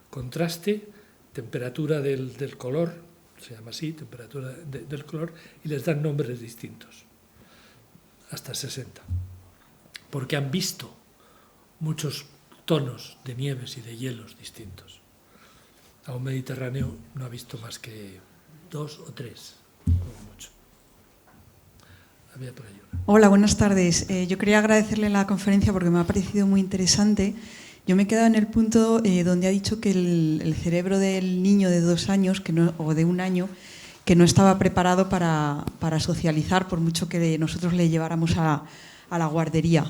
contraste, temperatura del color, se llama así, temperatura del color, y les dan nombres distintos, hasta 60. Porque han visto muchos tonos de nieves y de hielos distintos. A un mediterráneo no ha visto más que 2 o 3, como mucho. Había por ahí una. Hola, buenas tardes. Yo quería agradecerle la conferencia porque me ha parecido muy interesante. Yo me he quedado en el punto donde ha dicho que el cerebro del niño de 2 años o de 1 año que no estaba preparado para socializar, por mucho que nosotros le lleváramos a la guardería.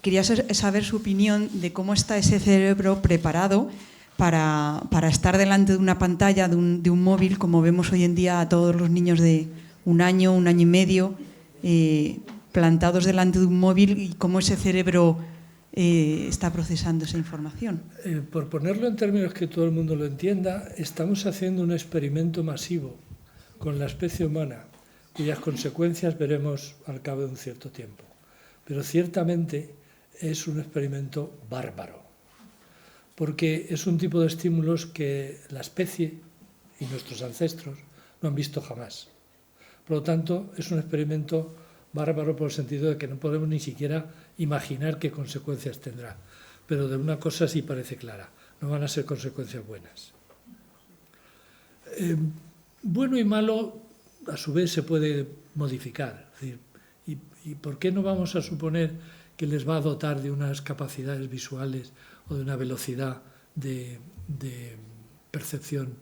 Quería saber su opinión de cómo está ese cerebro preparado para estar delante de una pantalla, de un móvil, como vemos hoy en día a todos los niños de 1 año, 1 año y medio, plantados delante de un móvil, y cómo ese cerebro está procesando esa información. Por ponerlo en términos que todo el mundo lo entienda, estamos haciendo un experimento masivo con la especie humana, cuyas consecuencias veremos al cabo de un cierto tiempo. Pero ciertamente es un experimento bárbaro, porque es un tipo de estímulos que la especie y nuestros ancestros no han visto jamás. Por lo tanto, es un experimento bárbaro por el sentido de que no podemos ni siquiera imaginar qué consecuencias tendrá. Pero de una cosa sí parece clara, no van a ser consecuencias buenas. Bueno y malo, a su vez, se puede modificar. Es decir, ¿y por qué no vamos a suponer que les va a dotar de unas capacidades visuales o de una velocidad de percepción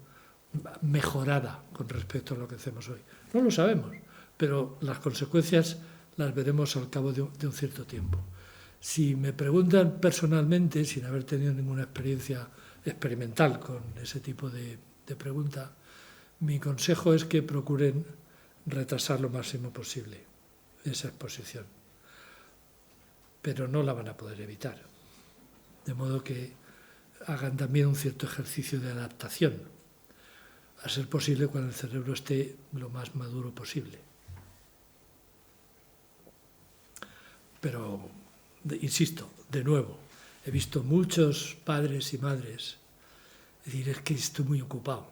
mejorada con respecto a lo que hacemos hoy? No lo sabemos, pero las consecuencias las veremos al cabo de un cierto tiempo. Si me preguntan personalmente, sin haber tenido ninguna experiencia experimental con ese tipo de pregunta, mi consejo es que procuren retrasar lo máximo posible esa exposición. pero no la van a poder evitar. De modo que hagan también un cierto ejercicio de adaptación, a ser posible cuando el cerebro esté lo más maduro posible. Pero, insisto, de nuevo, he visto muchos padres y madres decir, es que estoy muy ocupado,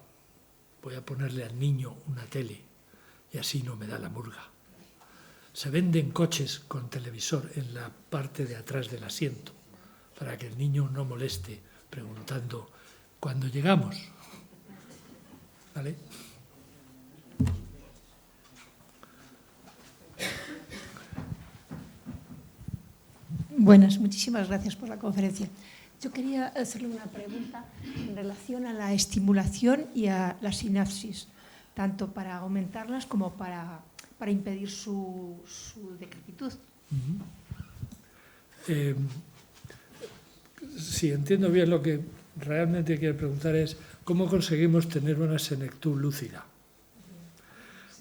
voy a ponerle al niño una tele y así no me da la murga. Se venden coches con televisor en la parte de atrás del asiento para que el niño no moleste preguntando ¿cuándo llegamos? ¿Vale? Buenas, muchísimas gracias por la conferencia. Yo quería hacerle una pregunta en relación a la estimulación y a la sinapsis, tanto para aumentarlas como para impedir su decrepitud. Si entiendo bien, lo que realmente quiere preguntar es ¿cómo conseguimos tener una senectud lúcida?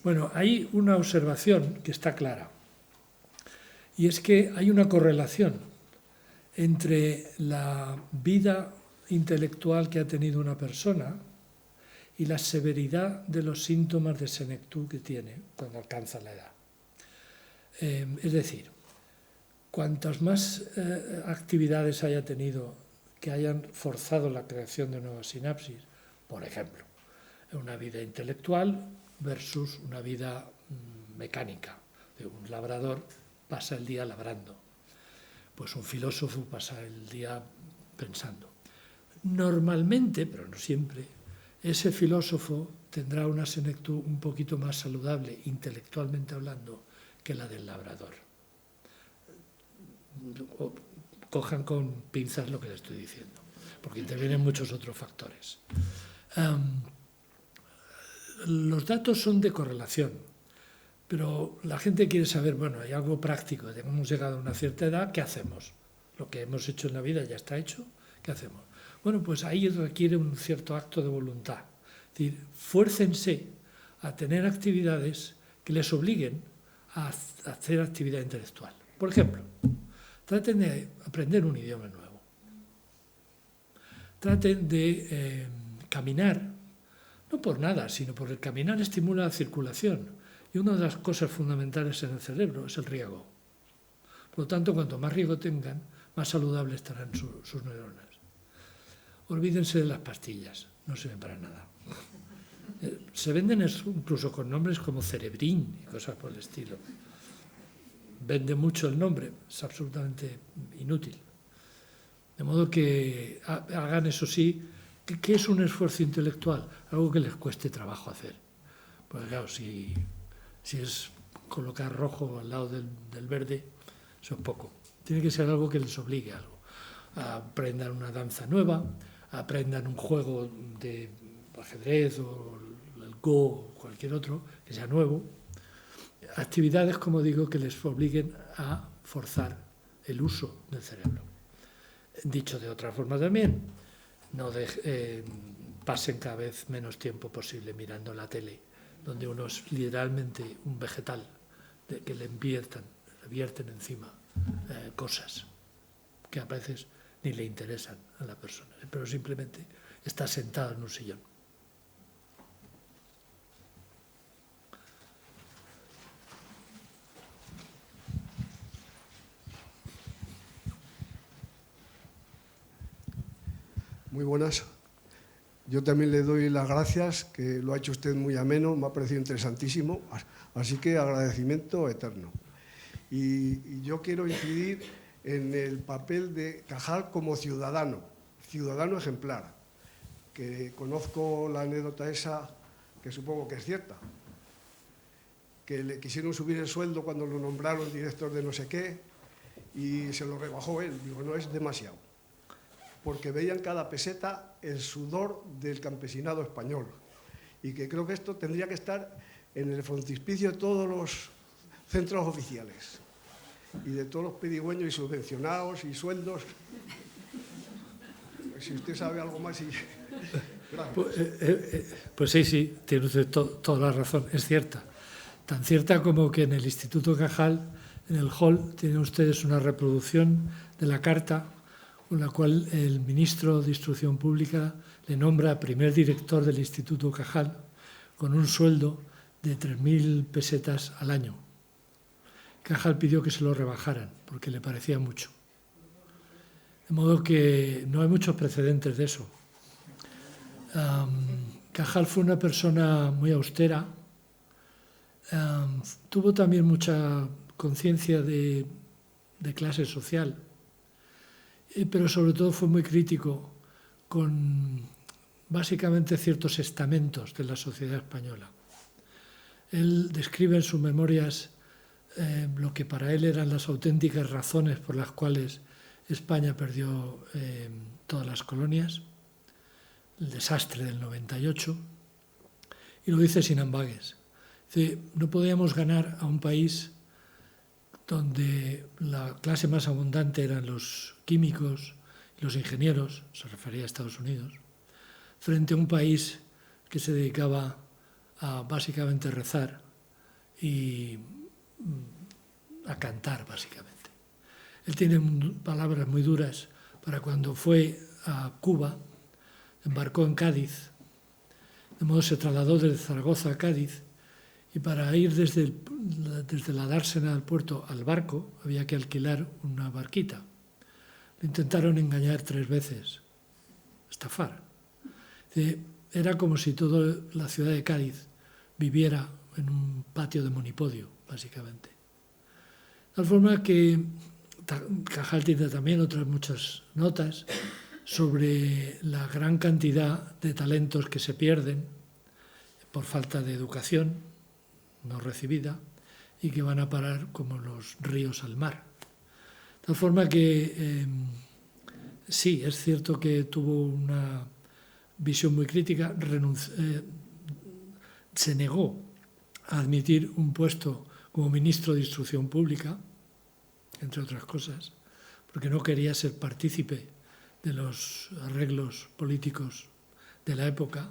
Bueno, hay una observación que está clara, y es que hay una correlación entre la vida intelectual que ha tenido una persona y la severidad de los síntomas de senectud que tiene cuando alcanza la edad. Es decir, cuantas más actividades haya tenido que hayan forzado la creación de nuevas sinapsis, por ejemplo, una vida intelectual versus una vida mecánica. Un labrador pasa el día labrando, pues un filósofo pasa el día pensando. Normalmente, pero no siempre, ese filósofo tendrá una senectud un poquito más saludable, intelectualmente hablando, que la del labrador. Cojan con pinzas lo que les estoy diciendo, porque intervienen muchos otros factores. Los datos son de correlación, pero la gente quiere saber, bueno, hay algo práctico, hemos llegado a una cierta edad, ¿qué hacemos? Lo que hemos hecho en la vida ya está hecho, ¿qué hacemos? Bueno, pues ahí requiere un cierto acto de voluntad. Es decir, fuércense a tener actividades que les obliguen a hacer actividad intelectual. Por ejemplo, traten de aprender un idioma nuevo. Traten de caminar, no por nada, sino porque el caminar estimula la circulación. Y una de las cosas fundamentales en el cerebro es el riego. Por lo tanto, cuanto más riego tengan, más saludables estarán sus neuronas. Olvídense de las pastillas, no sirven para nada. Se venden incluso con nombres como Cerebrin y cosas por el estilo. Vende mucho el nombre, es absolutamente inútil. De modo que hagan, eso sí, ¿qué es un esfuerzo intelectual? Algo que les cueste trabajo hacer. Porque claro, si es colocar rojo al lado del verde, eso es poco. Tiene que ser algo que les obligue a algo. Aprendan una danza nueva, aprendan un juego de ajedrez o el Go o cualquier otro que sea nuevo. Actividades, como digo, que les obliguen a forzar el uso del cerebro. Dicho de otra forma también, no pasen cada vez menos tiempo posible mirando la tele, donde uno es literalmente un vegetal que le vierten encima cosas que a veces ni le interesan a la persona, pero simplemente está sentado en un sillón. Muy buenas. Yo también le doy las gracias, que lo ha hecho usted muy ameno, me ha parecido interesantísimo, así que agradecimiento eterno. Y yo quiero incidir en el papel de Cajal como ciudadano ejemplar, que conozco la anécdota esa, que supongo que es cierta, que le quisieron subir el sueldo cuando lo nombraron director de no sé qué y se lo rebajó él. Digo, no, es demasiado, porque veían cada peseta el sudor del campesinado español, y que creo que esto tendría que estar en el frontispicio de todos los centros oficiales y de todos los pedigüeños y subvencionados y sueldos. Si usted sabe algo más... Pues sí, tiene usted toda la razón, es cierta. Tan cierta como que en el Instituto Cajal En el hall tienen ustedes una reproducción de la carta con la cual el ministro de Instrucción Pública le nombra primer director del Instituto Cajal con un sueldo de 3.000 pesetas al año. Cajal pidió que se lo rebajaran porque le parecía mucho. De modo que no hay muchos precedentes de eso. Cajal fue una persona muy austera. Tuvo también mucha conciencia de clase social, pero sobre todo fue muy crítico con básicamente ciertos estamentos de la sociedad española. Él describe en sus memorias lo que para él eran las auténticas razones por las cuales España perdió todas las colonias, el desastre del 98, y lo dice sin ambages. Dice, no podíamos ganar a un país donde la clase más abundante eran los químicos y los ingenieros, se refería a Estados Unidos, frente a un país que se dedicaba a básicamente rezar y a cantar, básicamente. Él tiene palabras muy duras para cuando fue a Cuba, embarcó en Cádiz, de modo se trasladó desde Zaragoza a Cádiz, y para ir desde la dársena del puerto al barco había que alquilar una barquita. Lo intentaron engañar 3 veces, estafar. Era como si toda la ciudad de Cádiz viviera en un patio de monipodio, básicamente. De tal forma que Cajal tiene también otras muchas notas sobre la gran cantidad de talentos que se pierden por falta de educación no recibida y que van a parar como los ríos al mar. De tal forma que sí, es cierto que tuvo una visión muy crítica, se negó a admitir un puesto como ministro de Instrucción Pública, entre otras cosas, porque no quería ser partícipe de los arreglos políticos de la época,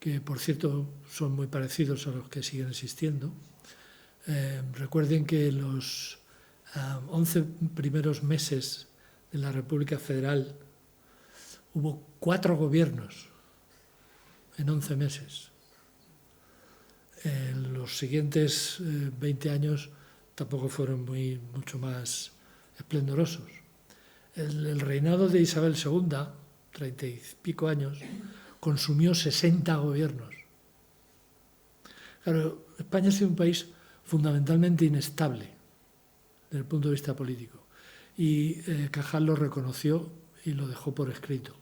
que por cierto son muy parecidos a los que siguen existiendo. Recuerden que los 11 primeros meses de la República Federal hubo 4 gobiernos en 11 meses. Los siguientes 20 años tampoco fueron mucho más esplendorosos. El reinado de Isabel II, 30 y pico años, consumió 60 gobiernos. Claro, España ha sido un país fundamentalmente inestable desde el punto de vista político y Cajal lo reconoció y lo dejó por escrito.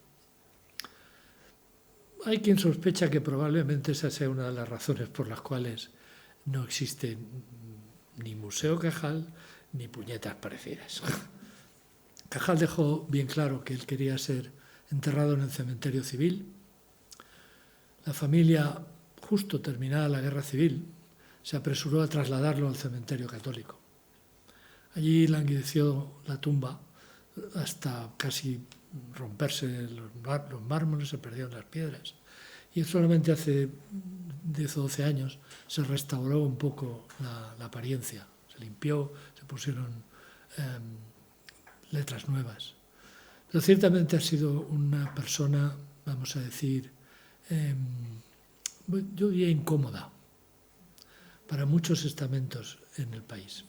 Hay quien sospecha que probablemente esa sea una de las razones por las cuales no existe ni Museo Cajal ni puñetas parecidas. Cajal dejó bien claro que él quería ser enterrado en el cementerio civil. La familia, justo terminada la guerra civil, se apresuró a trasladarlo al cementerio católico. Allí languideció la tumba hasta casi romperse los mármoles, se perdieron las piedras. Y solamente hace 10 o 12 años se restauró un poco la apariencia. Se limpió, se pusieron letras nuevas. Pero ciertamente ha sido una persona, vamos a decir, yo diría incómoda para muchos estamentos en el país.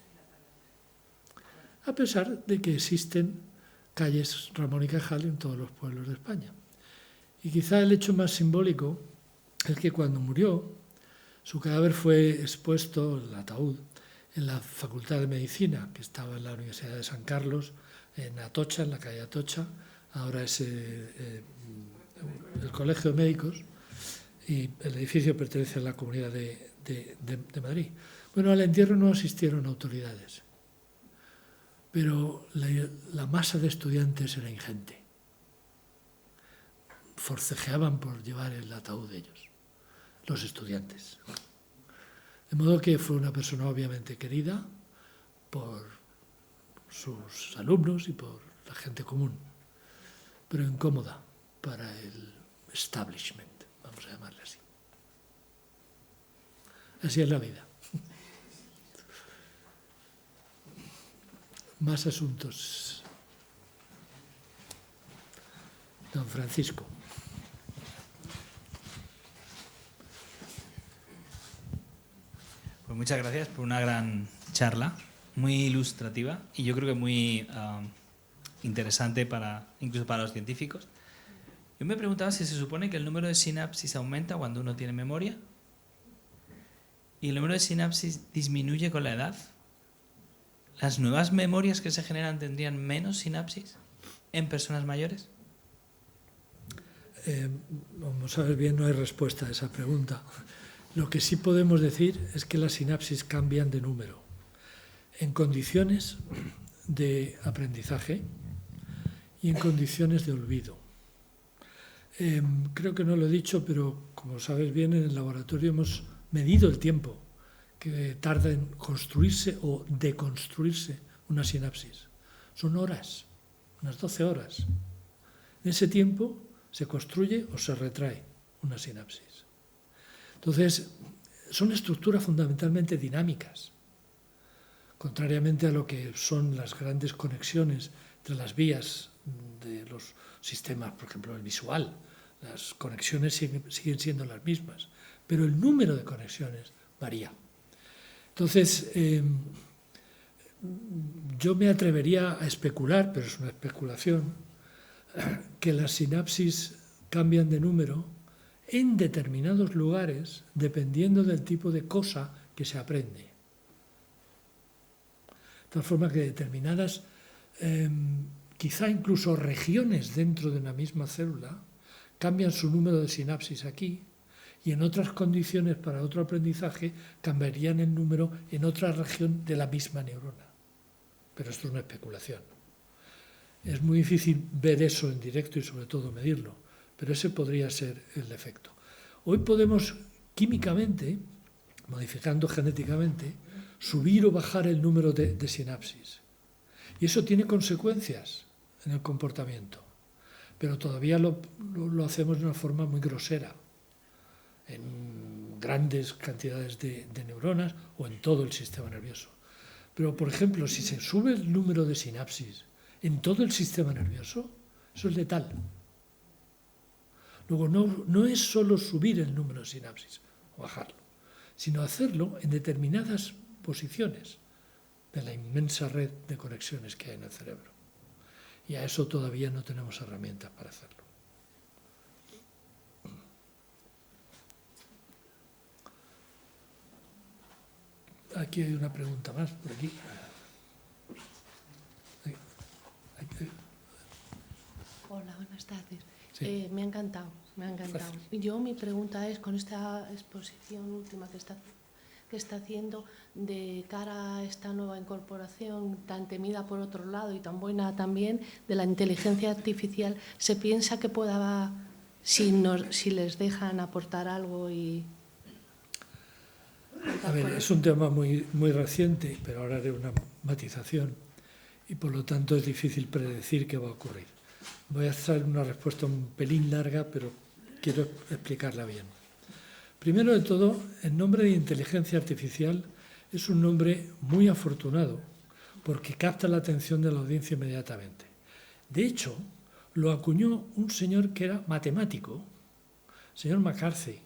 A pesar de que existen calles Ramón y Cajal en todos los pueblos de España. Y quizá el hecho más simbólico es que cuando murió, su cadáver fue expuesto, el ataúd, en la Facultad de Medicina, que estaba en la Universidad de San Carlos, en Atocha, en la calle Atocha. Ahora es el Colegio de Médicos y el edificio pertenece a la Comunidad de Madrid. Bueno, al entierro no asistieron autoridades, pero la masa de estudiantes era ingente. Forcejeaban por llevar el ataúd de ellos, los estudiantes. De modo que fue una persona obviamente querida por sus alumnos y por la gente común, pero incómoda para el establishment, vamos a llamarle así. Así es la vida. Más asuntos. Don Francisco. Pues muchas gracias por una gran charla, muy ilustrativa y yo creo que muy interesante incluso para los científicos. Yo me preguntaba si se supone que el número de sinapsis aumenta cuando uno tiene memoria y el número de sinapsis disminuye con la edad. ¿Las nuevas memorias que se generan tendrían menos sinapsis en personas mayores? Como sabes bien, no hay respuesta a esa pregunta. Lo que sí podemos decir es que las sinapsis cambian de número en condiciones de aprendizaje y en condiciones de olvido. Creo que no lo he dicho, pero como sabes bien, en el laboratorio hemos medido el tiempo que tarda en construirse o deconstruirse una sinapsis. Son horas, unas 12 horas. En ese tiempo se construye o se retrae una sinapsis. Entonces, son estructuras fundamentalmente dinámicas, contrariamente a lo que son las grandes conexiones entre las vías de los sistemas, por ejemplo, el visual. Las conexiones siguen siendo las mismas, pero el número de conexiones varía. Entonces, yo me atrevería a especular, pero es una especulación, que las sinapsis cambian de número en determinados lugares dependiendo del tipo de cosa que se aprende. De tal forma que determinadas, quizá incluso regiones dentro de una misma célula, cambian su número de sinapsis aquí y en otras condiciones para otro aprendizaje cambiarían el número en otra región de la misma neurona. Pero esto es una especulación. Es muy difícil ver eso en directo y sobre todo medirlo, pero ese podría ser el efecto. Hoy podemos químicamente, modificando genéticamente, subir o bajar el número de sinapsis. Y eso tiene consecuencias en el comportamiento, pero todavía lo hacemos de una forma muy grosera, en grandes cantidades de neuronas o en todo el sistema nervioso. Pero, por ejemplo, si se sube el número de sinapsis en todo el sistema nervioso, eso es letal. Luego, no es solo subir el número de sinapsis o bajarlo, sino hacerlo en determinadas posiciones de la inmensa red de conexiones que hay en el cerebro. Y a eso todavía no tenemos herramientas para hacerlo. Aquí hay una pregunta más, por aquí. Hola, buenas tardes. Sí. Me ha encantado, me ha encantado. Yo mi pregunta es, con esta exposición última que está haciendo de cara a esta nueva incorporación tan temida por otro lado y tan buena también de la inteligencia artificial, ¿se piensa que pueda, si les dejan aportar algo y... A ver, es un tema muy, muy reciente, pero ahora haré una matización y por lo tanto es difícil predecir qué va a ocurrir. Voy a hacer una respuesta un pelín larga, pero quiero explicarla bien. Primero de todo, el nombre de inteligencia artificial es un nombre muy afortunado porque capta la atención de la audiencia inmediatamente. De hecho, lo acuñó un señor que era matemático, el señor McCarthy,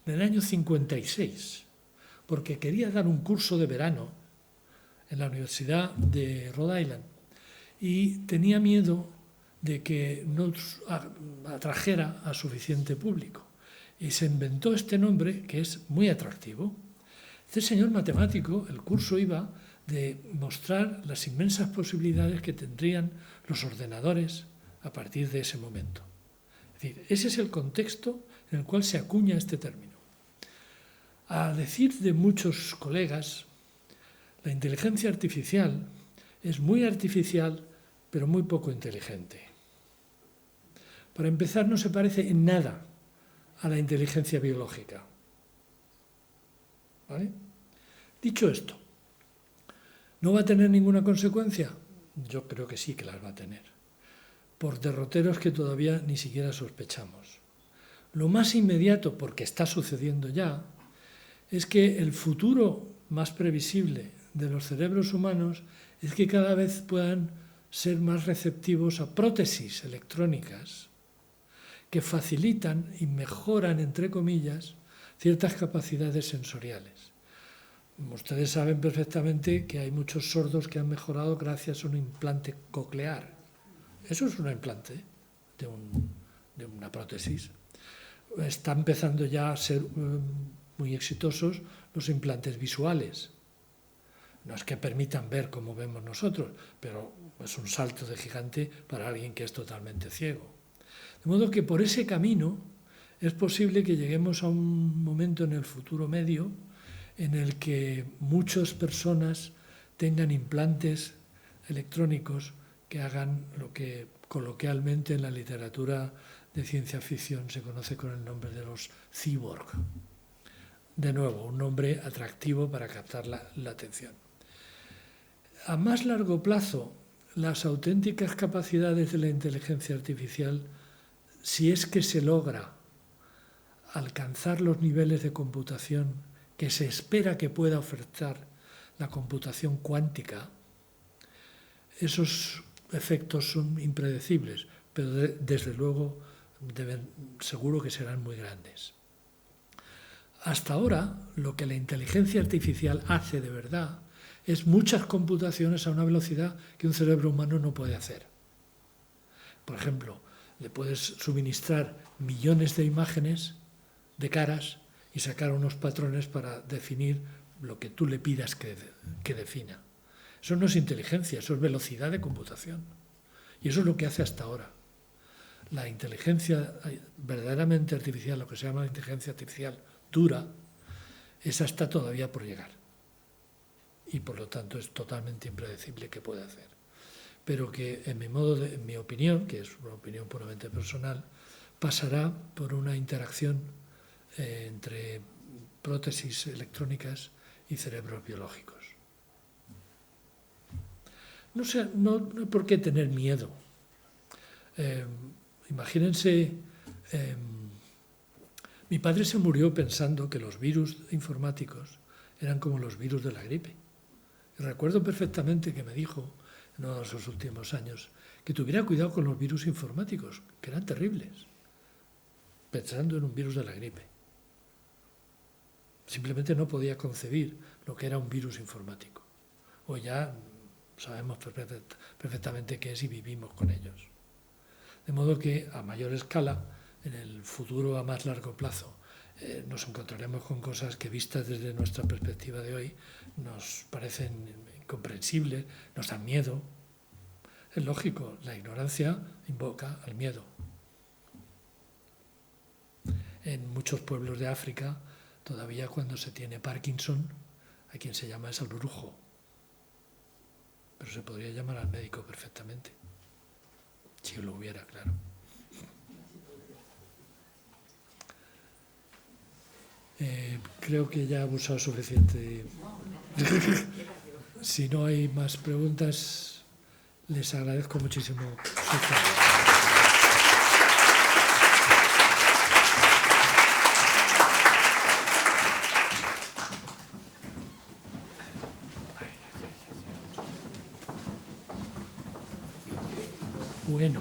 en el año 56, porque quería dar un curso de verano en la Universidad de Rhode Island y tenía miedo de que no atrajera a suficiente público. Y se inventó este nombre que es muy atractivo. Este señor matemático, el curso iba de mostrar las inmensas posibilidades que tendrían los ordenadores a partir de ese momento. Es decir, ese es el contexto en el cual se acuña este término. A decir de muchos colegas, la inteligencia artificial es muy artificial, pero muy poco inteligente. Para empezar, no se parece en nada a la inteligencia biológica. ¿Vale? Dicho esto, ¿no va a tener ninguna consecuencia? Yo creo que sí que las va a tener, por derroteros que todavía ni siquiera sospechamos. Lo más inmediato, porque está sucediendo ya, es que el futuro más previsible de los cerebros humanos es que cada vez puedan ser más receptivos a prótesis electrónicas que facilitan y mejoran, entre comillas, ciertas capacidades sensoriales. Ustedes saben perfectamente que hay muchos sordos que han mejorado gracias a un implante coclear. Eso es un implante de una prótesis. Está empezando ya a ser muy exitosos los implantes visuales. No es que permitan ver como vemos nosotros, pero es un salto de gigante para alguien que es totalmente ciego. De modo que por ese camino es posible que lleguemos a un momento en el futuro medio en el que muchas personas tengan implantes electrónicos que hagan lo que coloquialmente en la literatura de ciencia ficción se conoce con el nombre de los cyborg. De nuevo, un nombre atractivo para captar la atención. A más largo plazo, las auténticas capacidades de la inteligencia artificial, si es que se logra alcanzar los niveles de computación que se espera que pueda ofertar la computación cuántica, esos efectos son impredecibles, pero desde luego seguro que serán muy grandes. Hasta ahora, lo que la inteligencia artificial hace de verdad es muchas computaciones a una velocidad que un cerebro humano no puede hacer. Por ejemplo, le puedes suministrar millones de imágenes de caras y sacar unos patrones para definir lo que tú le pidas que defina. Eso no es inteligencia, eso es velocidad de computación. Y eso es lo que hace hasta ahora. La inteligencia verdaderamente artificial, lo que se llama la inteligencia artificial dura, esa está todavía por llegar. Y por lo tanto es totalmente impredecible qué puede hacer. Pero que en mi opinión, que es una opinión puramente personal, pasará por una interacción entre prótesis electrónicas y cerebros biológicos. No sé, no hay por qué tener miedo. Imagínense, mi padre se murió pensando que los virus informáticos eran como los virus de la gripe. Y recuerdo perfectamente que me dijo, en uno de sus últimos años, que tuviera cuidado con los virus informáticos, que eran terribles, pensando en un virus de la gripe. Simplemente no podía concebir lo que era un virus informático. Hoy ya sabemos perfectamente qué es y vivimos con ellos. De modo que a mayor escala, en el futuro a más largo plazo, nos encontraremos con cosas que vistas desde nuestra perspectiva de hoy nos parecen incomprensibles, nos dan miedo. Es lógico, la ignorancia invoca al miedo. En muchos pueblos de África, todavía cuando se tiene Parkinson, hay quien se llama es al brujo. Pero se podría llamar al médico perfectamente, si lo hubiera, claro. Creo que ya he abusado suficiente. Si no hay más preguntas, les agradezco muchísimo su tiempo. Bueno.